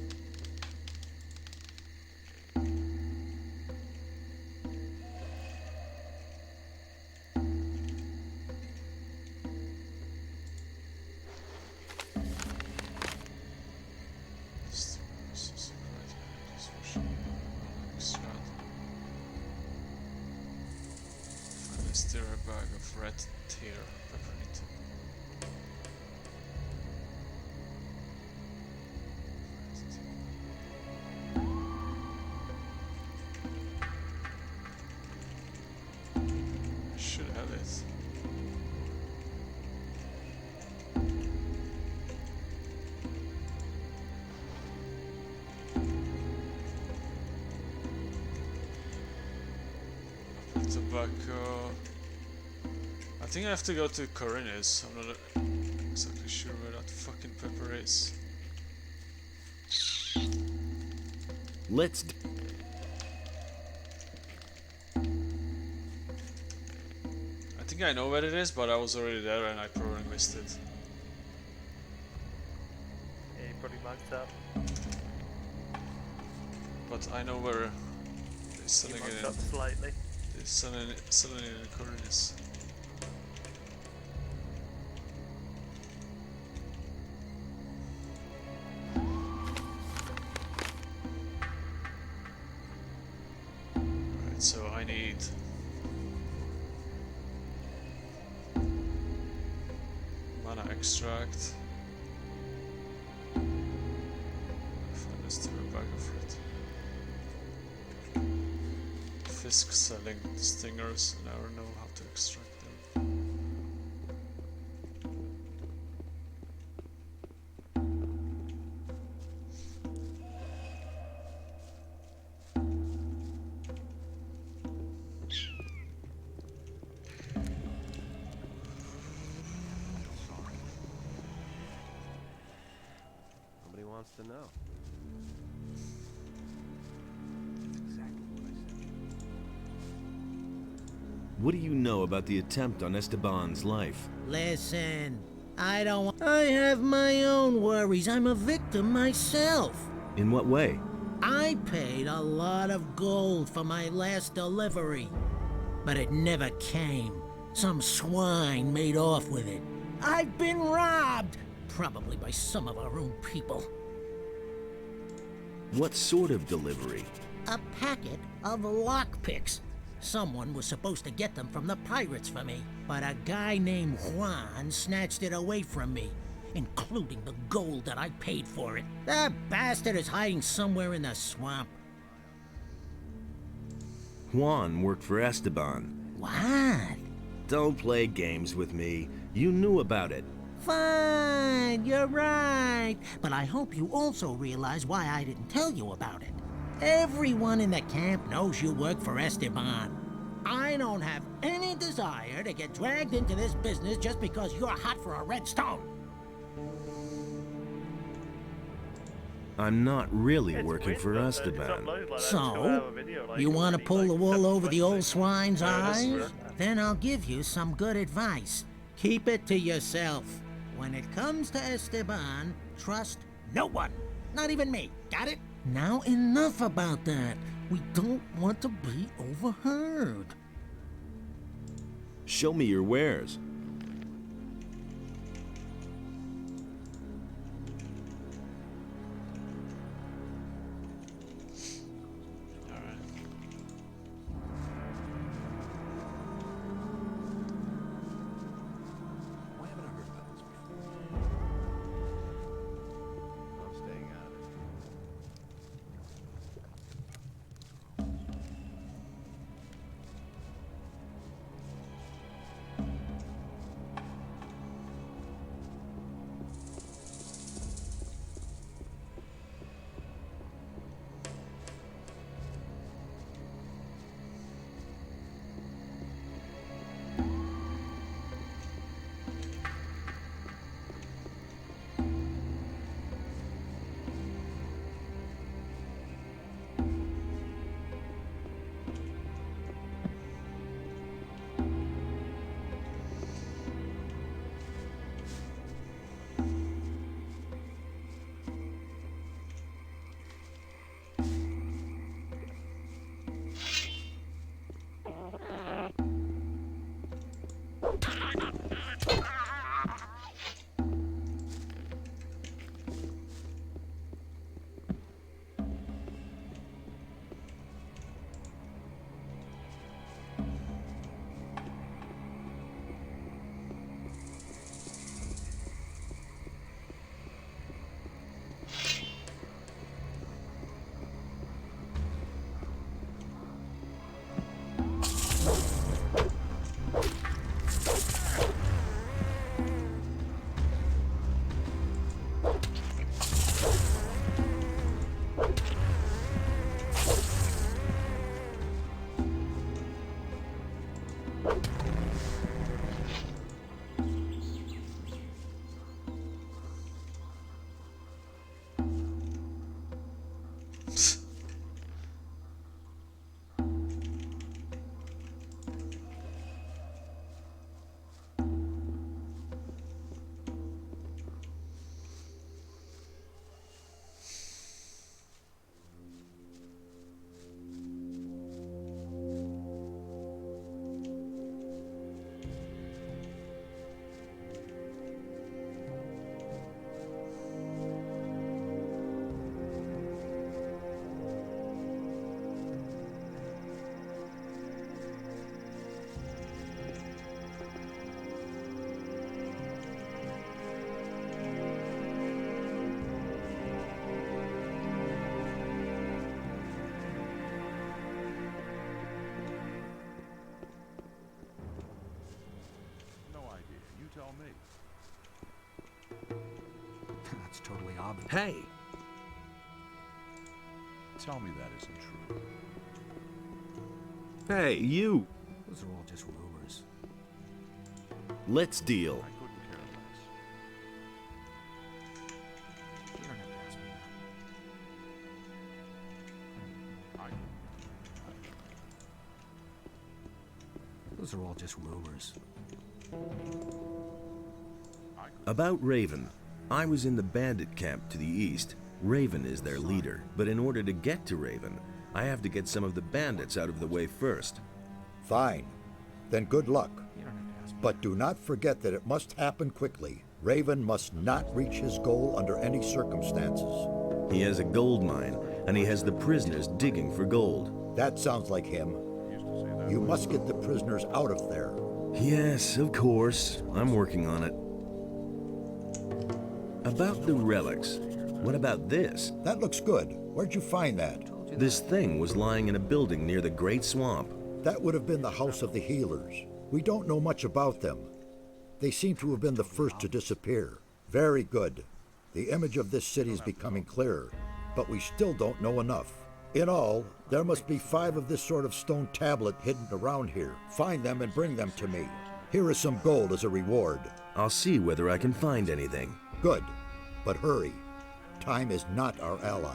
S1: Stir a bag of red tear peppermint. I should have it. Tobacco. I think I have to go to Corinis. I'm not exactly sure where that fucking pepper is.
S5: Let's...
S1: I think I know where it is, but I was already there and I probably missed it.
S2: Yeah, you probably mugged up.
S1: But I know where they're selling it in.
S2: Slightly.
S1: They're selling it in Corinis. So I need mana extract. Find a stir bag of it. Fisk selling stingers, and I don't know how to extract them.
S16: Wants to know.
S5: What do you know about the attempt on Esteban's life?
S20: Listen, I have my own worries. I'm a victim myself.
S5: In what way?
S20: I paid a lot of gold for my last delivery, but it never came. Some swine made off with it. I've been robbed, probably by some of our own people.
S5: What sort of delivery?
S20: A packet of lockpicks. Someone was supposed to get them from the pirates for me, but a guy named Juan snatched it away from me, including the gold that I paid for it. That bastard is hiding somewhere in the swamp.
S5: Juan worked for Esteban.
S20: What?
S5: Don't play games with me. You knew about it.
S20: Fine, you're right. But I hope you also realize why I didn't tell you about it. Everyone in the camp knows you work for Esteban. I don't have any desire to get dragged into this business just because you're hot for a red stone.
S5: I'm not really working for Esteban.
S20: So, you want to pull the wool over the old swine's eyes? Then I'll give you some good advice. Keep it to yourself. When it comes to Esteban, trust no one. Not even me. Got it? Now enough about that. We don't want to be overheard.
S5: Show me your wares.
S17: Tell me.
S19: That's totally obvious.
S5: Hey!
S17: Tell me that isn't true.
S5: Hey, you!
S19: Those are all just rumors.
S5: Let's deal.
S17: I couldn't care less.
S19: You don't have to ask me that. Those are all just rumors.
S5: About Raven. I was in the bandit camp to the east. Raven is their leader, but in order to get to Raven, I have to get some of the bandits out of the way first.
S12: Fine. Then good luck. But do not forget that it must happen quickly. Raven must not reach his goal under any circumstances.
S5: He has a gold mine, and he has the prisoners digging for gold.
S12: That sounds like him. You must get the prisoners out of there.
S5: Yes, of course. I'm working on it. About the relics. What about this?
S12: That looks good. Where'd you find that?
S5: This thing was lying in a building near the Great Swamp.
S12: That would have been the House of the Healers. We don't know much about them. They seem to have been the first to disappear. Very good. The image of this city is becoming clearer, but we still don't know enough. In all, there must be 5 of this sort of stone tablet hidden around here. Find them and bring them to me. Here is some gold as a reward.
S5: I'll see whether I can find anything.
S12: Good, but hurry. Time is not our ally.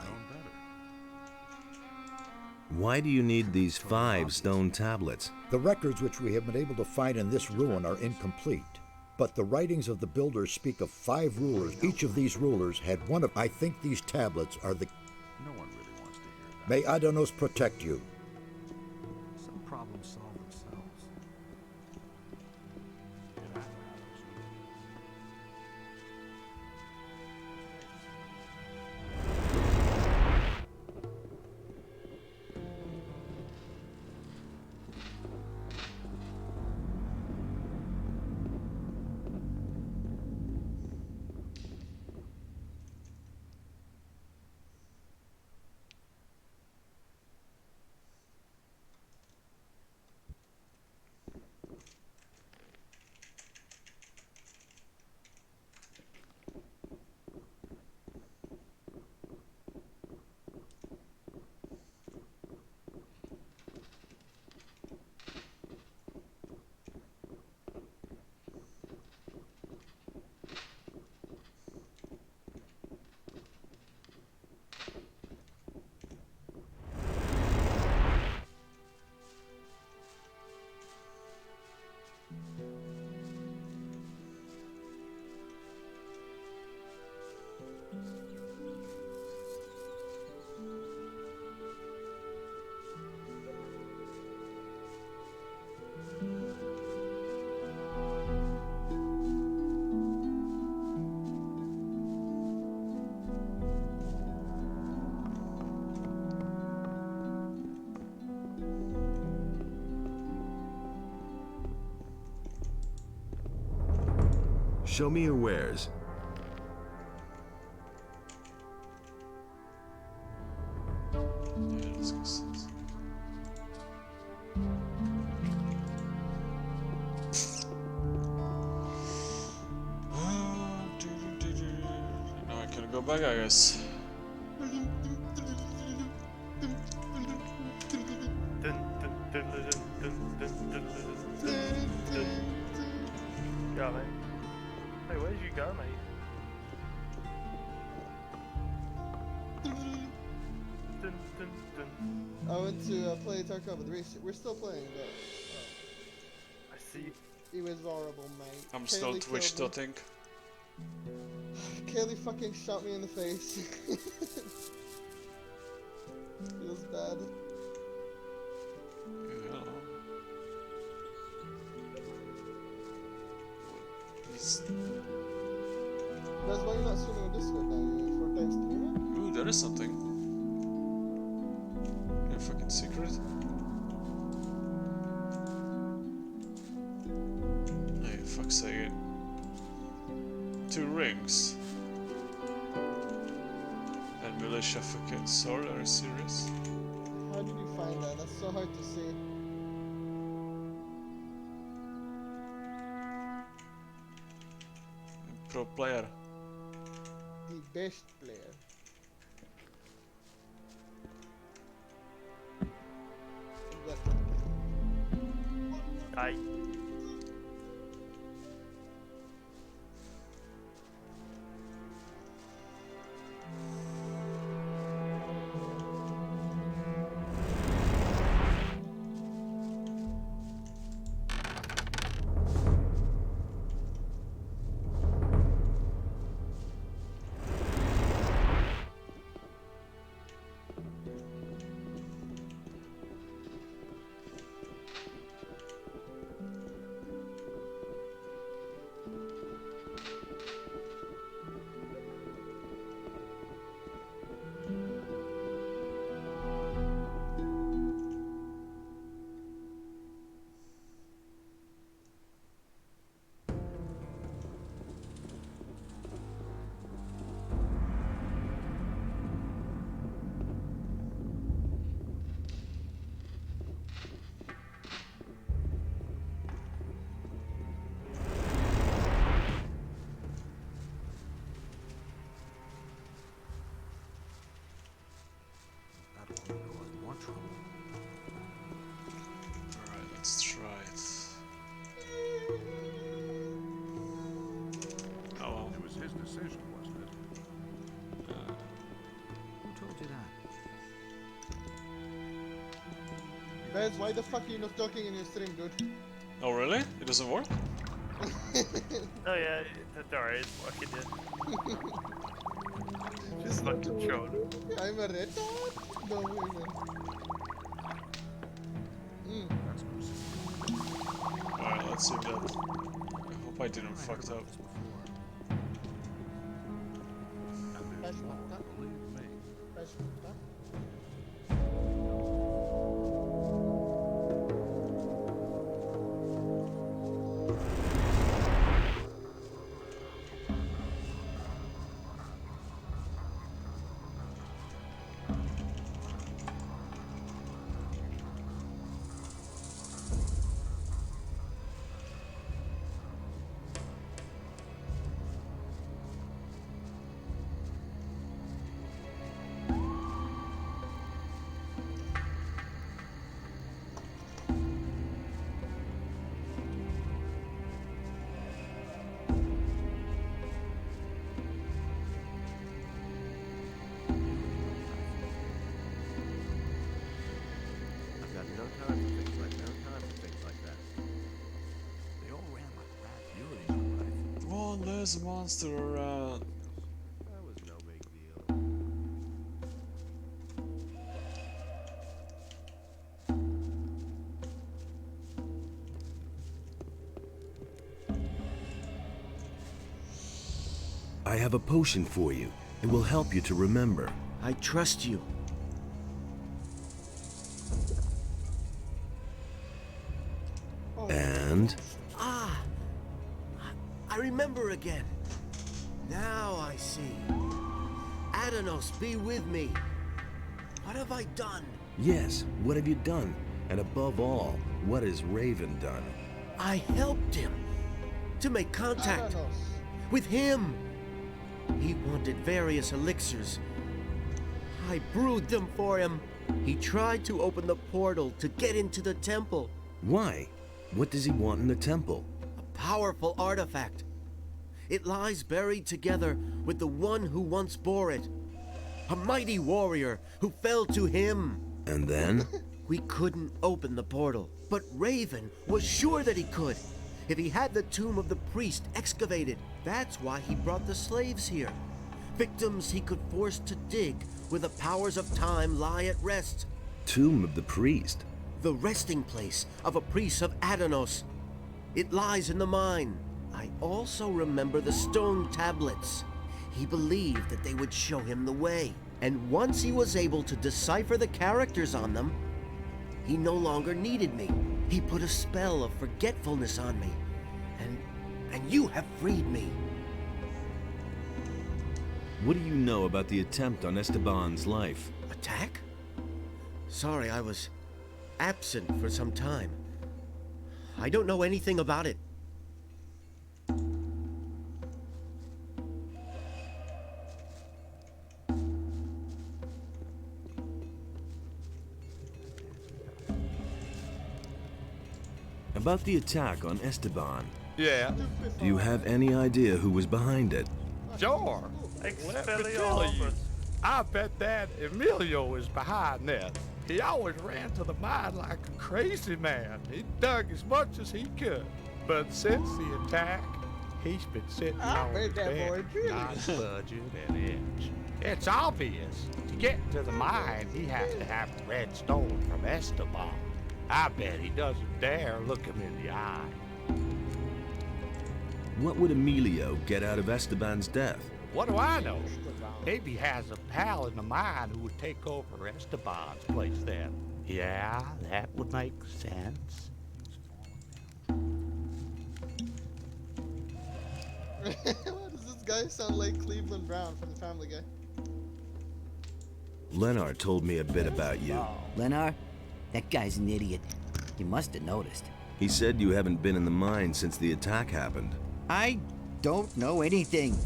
S5: Why do you need these 5 stone tablets?
S12: The records which we have been able to find in this ruin are incomplete, but the writings of the builders speak of 5 rulers. Each of these rulers had one of... I think these tablets are the...
S17: No one really wants to hear that.
S12: May Adonos protect you.
S4: Some problems solve themselves.
S5: Show me your wares.
S1: Yeah, let's go see. Now I can go back, I guess.
S2: Yeah, mate. Hey, where'd you go, mate?
S21: I went to play Tarkov with Reese. We're still playing, but...
S2: I see.
S21: It was horrible, mate.
S1: I'm still Twitch dotting.
S21: Kaylee fucking shot me in the face. Feels bad.
S1: Yeah.
S21: That's why you're not streaming on Discord now. You're 4 times streamer?
S1: Ooh, there is something. A fucking secret. Hey, fuck's sake. 2 rings. And militia fucking sword, are you serious?
S21: How did you find that? That's so hard to see.
S1: Pro player.
S21: The best player.
S2: Aye.
S1: Alright, let's try it. Oh well.
S17: It was his decision, wasn't it?
S4: Who told you that?
S21: Bez, why the fuck are you not talking in your stream, dude?
S1: Oh really? It doesn't work?
S2: Oh yeah, don't worry, it's working, yeah. Just fucking trolling.
S21: I'm a retard? No women.
S1: Alright, let's see that. I hope I didn't fucked up.
S16: I've got no time for things like that. They all ran like rat beauties in life.
S1: Oh, there's a monster around.
S16: That was no big deal.
S5: I have a potion for you. It will help you to remember.
S8: I trust you.
S5: And
S8: I remember again. Now I see. Adanos, be with me. What have I done?
S5: yes, what have you done? And above all, what has Raven done?
S8: I helped him to make contact with him. He wanted various elixirs. I brewed them for him. He tried to open the portal to get into the temple.
S5: Why? What does he want in the temple?
S8: A powerful artifact. It lies buried together with the one who once bore it. A mighty warrior who fell to him.
S5: And then?
S8: We couldn't open the portal, but Raven was sure that he could. If he had the tomb of the priest excavated, that's why he brought the slaves here. Victims he could force to dig where the powers of time lie at rest.
S5: Tomb of the priest.
S8: The resting place of a priest of Adanos. It lies in the mine. I also remember the stone tablets. He believed that they would show him the way. And once he was able to decipher the characters on them, he no longer needed me. He put a spell of forgetfulness on me. And you have freed me.
S5: What do you know about the attempt on Esteban's life?
S8: Attack? Sorry, I was absent for some time. I don't know anything about it.
S5: About the attack on Esteban.
S6: Yeah.
S5: Do you have any idea who was behind it?
S6: Sure. Let me tell you, I bet that Emilio is behind this. He always ran to the mine like a crazy man. He dug as much as he could. But since the attack, he's been sitting on his bed, not budging an inch. It's obvious. To get to the mine, he has to have the red stone from Esteban. I bet he doesn't dare look him in the eye.
S5: What would Emilio get out of Esteban's death?
S6: What do I know? Maybe he has a pal in the mine who would take over Esteban's place then. Yeah, that would make sense.
S21: Why does this guy sound like Cleveland Brown from Family Guy?
S5: Leonard told me a bit about you.
S15: Leonard? That guy's an idiot. You must have noticed.
S5: He said you haven't been in the mine since the attack happened.
S15: I don't know anything.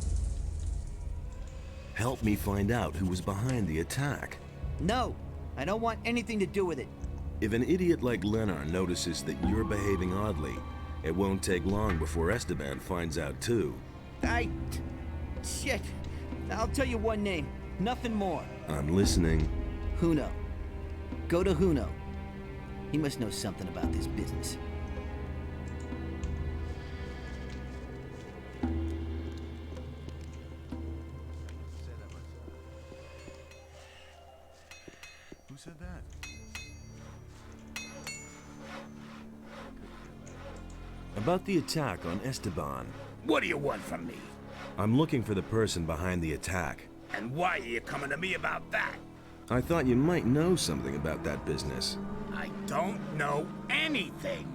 S5: Help me find out who was behind the attack.
S15: No, I don't want anything to do with it.
S5: If an idiot like Leonard notices that you're behaving oddly, it won't take long before Esteban finds out too.
S15: Shit. I'll tell you one name. Nothing more.
S5: I'm listening.
S15: Huno. Go to Huno. He must know something about this business.
S17: Who said that?
S5: About the attack on Esteban.
S11: What do you want from me?
S5: I'm looking for the person behind the attack.
S11: And why are you coming to me about that?
S5: I thought you might know something about that business.
S11: I don't know anything.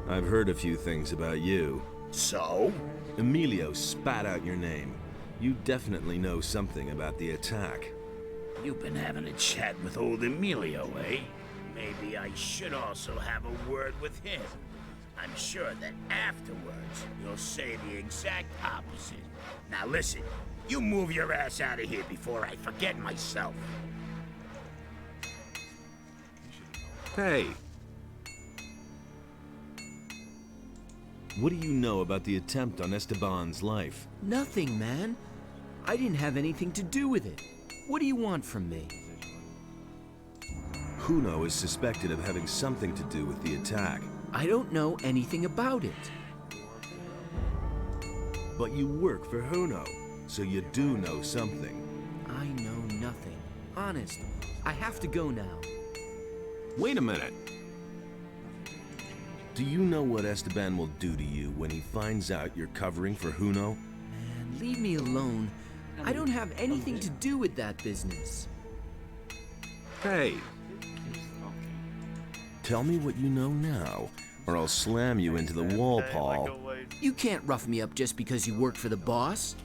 S5: I've heard a few things about you.
S11: So?
S5: Emilio spat out your name. You definitely know something about the attack.
S11: You've been having a chat with old Emilio, eh? Maybe I should also have a word with him. I'm sure that afterwards, you'll say the exact opposite. Now listen, you move your ass out of here before I forget myself.
S5: Hey! What do you know about the attempt on Esteban's life?
S10: Nothing, man. I didn't have anything to do with it. What do you want from me?
S5: Juno is suspected of having something to do with the attack.
S10: I don't know anything about it.
S5: But you work for Juno, so you do know something.
S10: I know nothing. Honest, I have to go now.
S5: Wait a minute. Do you know what Esteban will do to you when he finds out you're covering for Juno?
S10: Man, leave me alone. I don't have anything to do with that business.
S5: Hey! Tell me what you know now, or I'll slam you into the wall, Paul.
S10: You can't rough me up just because you work for the boss.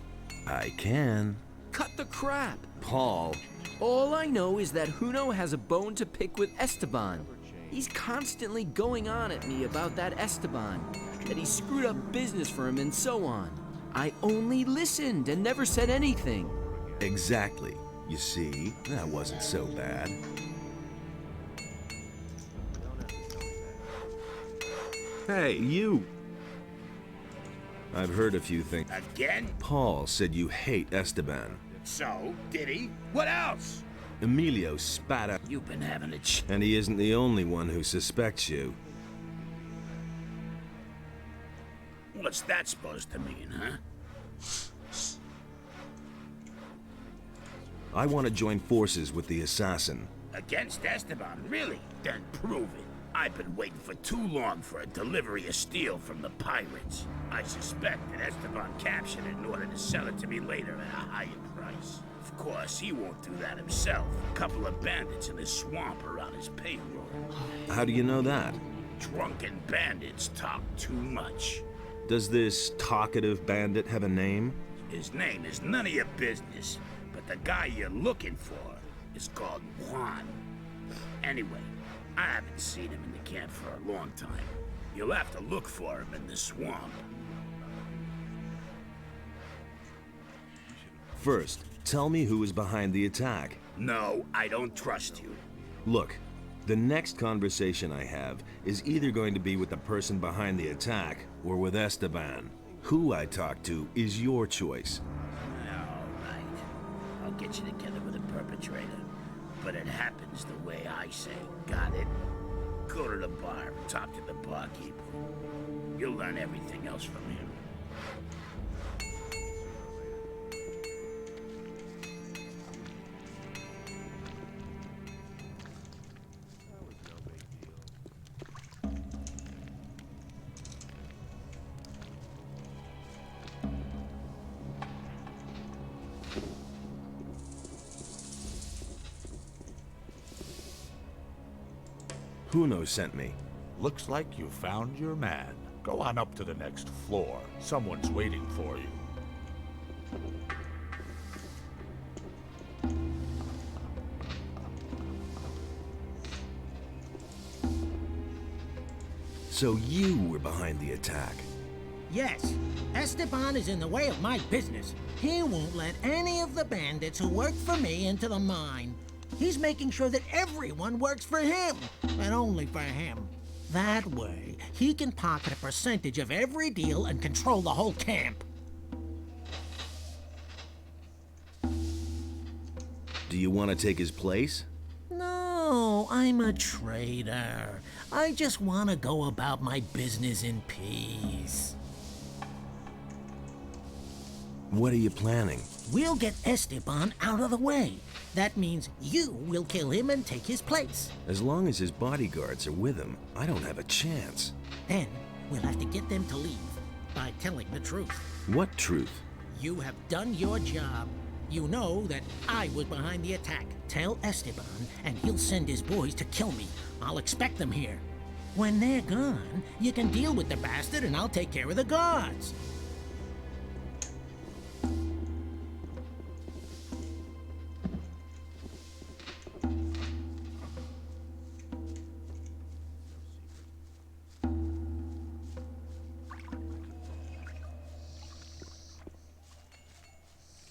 S5: I can.
S10: Cut the crap.
S5: Paul.
S10: All I know is that Juno has a bone to pick with Esteban. He's constantly going on at me about that Esteban, that he screwed up business for him and so on. I only listened and never said anything.
S5: Exactly. You see, that wasn't so bad. Hey, you! I've heard a few things.
S11: Again?
S5: Paul said you hate Esteban.
S11: So, did he? What else?
S5: Emilio spat out.
S11: You've been having a
S5: And he isn't the only one who suspects you.
S11: What's that supposed to mean, huh?
S5: I want to join forces with the assassin.
S11: Against Esteban, really? Then prove it. I've been waiting for too long for a delivery of steel from the pirates. I suspect that Esteban captured it in order to sell it to me later at a higher price. Of course, he won't do that himself. A couple of bandits in the swamp are on his payroll.
S5: How do you know that?
S11: Drunken bandits talk too much.
S5: Does this talkative bandit have a name?
S11: His name is none of your business, but the guy you're looking for is called Juan. Anyway, I haven't seen him in the camp for a long time. You'll have to look for him in the swamp.
S5: First, tell me who is behind the attack.
S11: No, I don't trust you.
S5: Look, the next conversation I have is either going to be with the person behind the attack or with Esteban. Who I talk to is your choice.
S11: All right. I'll get you together with a perpetrator. But it happens the way I say. Got it? Go to the bar, talk to the barkeeper. You'll learn everything else from him.
S5: Juno sent me.
S6: Looks like you found your man. Go on up to the next floor. Someone's waiting for you.
S5: So you were behind the attack.
S20: Yes, Esteban is in the way of my business. He won't let any of the bandits who work for me into the mine. He's making sure that everyone works for him, and only for him. That way, he can pocket a percentage of every deal and control the whole camp.
S5: Do you want to take his place?
S20: No, I'm a trader. I just want to go about my business in peace.
S5: What are you planning?
S20: We'll get Esteban out of the way. That means you will kill him and take his place.
S5: As long as his bodyguards are with him, I don't have a chance.
S20: Then we'll have to get them to leave by telling the truth.
S5: What truth?
S20: You have done your job. You know that I was behind the attack. Tell Esteban, and he'll send his boys to kill me. I'll expect them here. When they're gone, you can deal with the bastard, and I'll take care of the guards.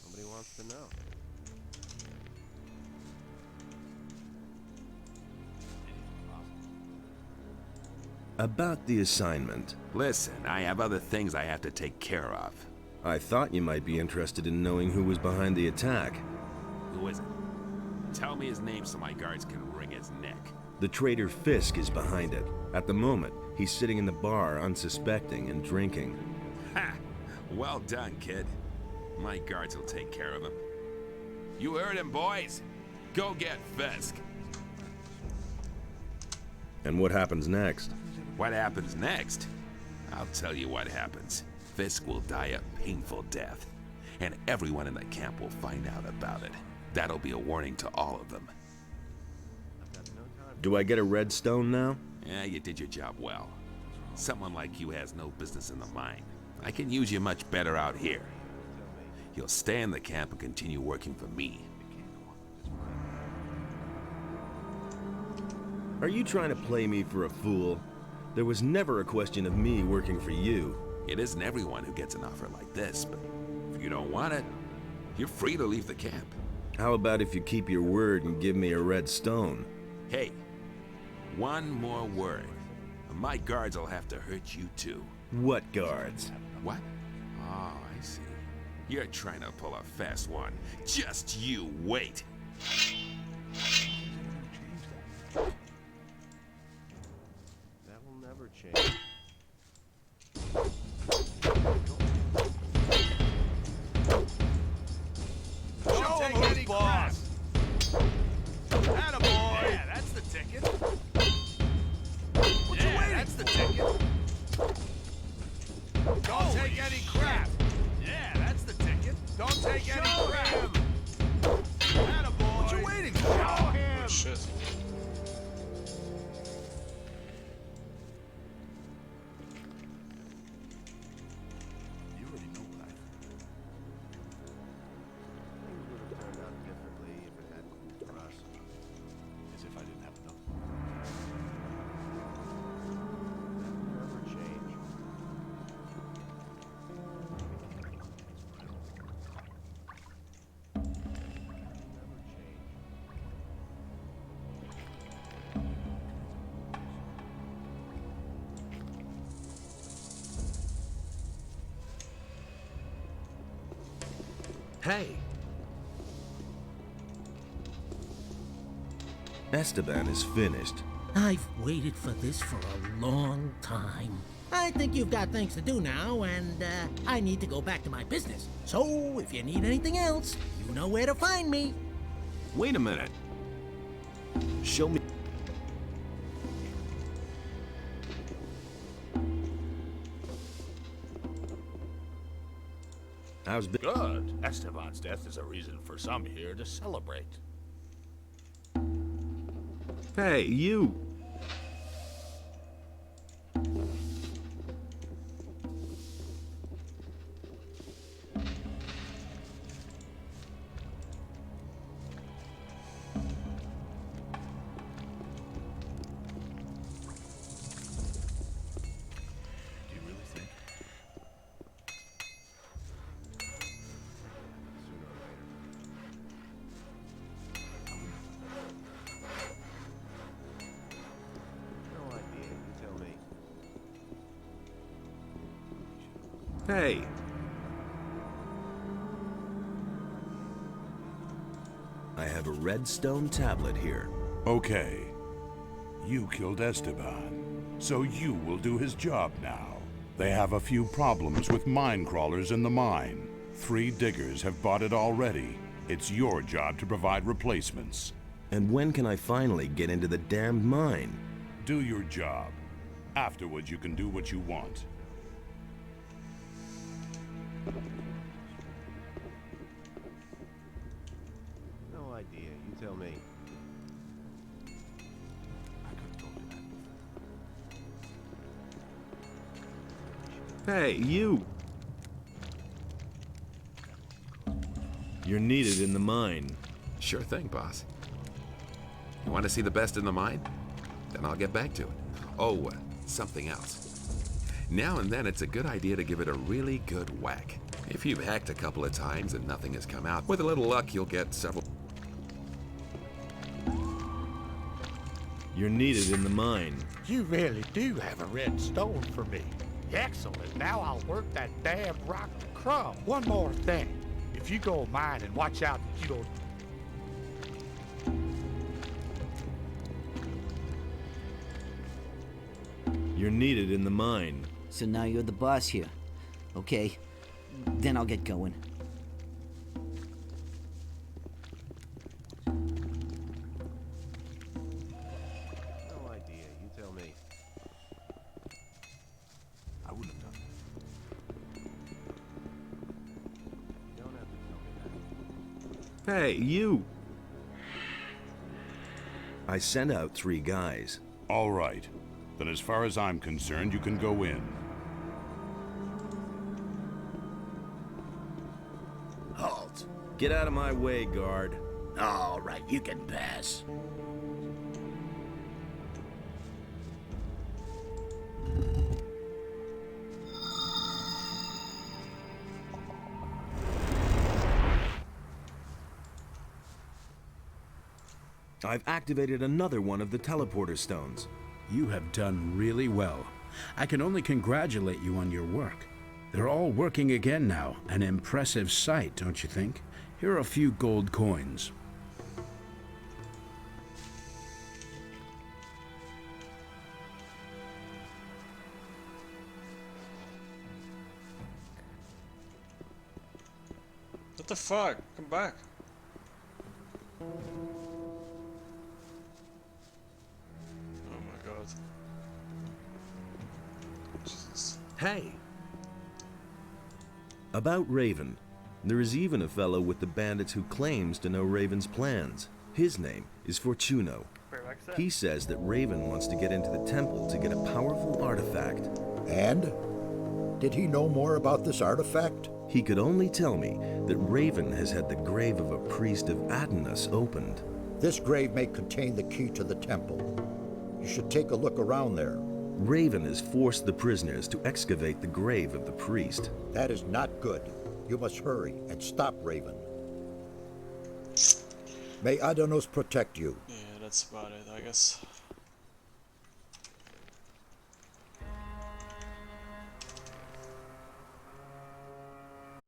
S16: Nobody wants to know.
S5: About the assignment.
S14: Listen, I have other things I have to take care of.
S5: I thought you might be interested in knowing who was behind the attack.
S14: Who is it? Tell me his name so my guards can wring his neck.
S5: The traitor Fisk is behind it. At the moment, he's sitting in the bar unsuspecting and drinking.
S14: Ha! Well done, kid. My guards will take care of him. You heard him, boys. Go get Fisk.
S5: And what happens next?
S14: What happens next? I'll tell you what happens. Fisk will die a painful death, and everyone in the camp will find out about it. That'll be a warning to all of them.
S5: Do I get a red stone now?
S14: Yeah, you did your job well. Someone like you has no business in the mine. I can use you much better out here. You'll stay in the camp and continue working for me.
S5: Are you trying to play me for a fool? There was never a question of me working for you.
S14: It isn't everyone who gets an offer like this, but if you don't want it, you're free to leave the camp.
S5: How about if you keep your word and give me a red stone?
S14: Hey, one more word. My guards will have to hurt you too.
S5: What guards?
S14: What? Oh, I see. You're trying to pull a fast one. Just you wait.
S16: That will never change.
S6: Don't take any boss. Attaboy. Yeah, that's the ticket. What you waiting that's the ticket. Don't take any crap. Yeah, that's the ticket. Don't take any crap. Attaboy. What you waiting for? Show him.
S1: Oh, shit.
S6: You already know what I think.
S16: Things would have turned out differently if it hadn't been for us.
S6: As if I didn't have enough.
S16: That will never change.
S5: Hey! Esteban is finished.
S20: I've waited for this for a long time. I think you've got things to do now, and I need to go back to my business. So, if you need anything else, you know where to find me.
S5: Wait a minute. Show me. How's business?
S6: Good. Esteban's death is a reason for some here to celebrate.
S5: Hey, you!
S6: Do you really think?
S16: No idea. You tell me.
S5: Hey! I have a red stone tablet here.
S17: Okay, You killed Esteban, so you will do his job now. They have a few problems with mine crawlers in the mine. 3 diggers have bought it already. It's your job to provide replacements.
S5: And when can I finally get into the damned mine?
S17: Do your job. Afterwards, you can do what you want.
S16: No idea. You tell me.
S5: Hey, you! You're needed in the mine.
S7: Sure thing, boss. You want to see the best in the mine? Then I'll get back to it. Oh, something else. Now and then it's a good idea to give it a really good whack. If you've hacked a couple of times and nothing has come out, with a little luck you'll get several...
S5: You're needed in the mine.
S22: You really do have a red stone for me. Excellent. Now I'll work that damn rock to crumb. One more thing. If you go mine and watch out that you don't...
S5: You're needed in the mine.
S15: So now you're the boss here. Okay, then I'll get going.
S16: No idea. You tell me.
S17: I wouldn't have done it.
S16: You don't have to tell me that.
S5: Hey, you! I sent out 3 guys.
S17: All right. Then as far as I'm concerned, you can go in.
S3: Halt.
S5: Get out of my way, guard.
S3: All right, you can pass.
S5: I've activated another one of the teleporter stones.
S23: You have done really well. I can only congratulate you on your work. They're all working again now. An impressive sight, don't you think? Here are a few gold coins.
S1: What the fuck? Come back. Oh my god. Jesus.
S7: Hey!
S5: About Raven. There is even a fellow with the bandits who claims to know Raven's plans. His name is Fortuno. He says that Raven wants to get into the temple to get a powerful artifact.
S12: And? Did he know more about this artifact?
S5: He could only tell me that Raven has had the grave of a priest of Adonis opened.
S12: This grave may contain the key to the temple. You should take a look around there.
S5: Raven has forced the prisoners to excavate the grave of the priest.
S12: That is not good. You must hurry and stop Raven. May Adonis protect you.
S1: Yeah, that's about it, I guess.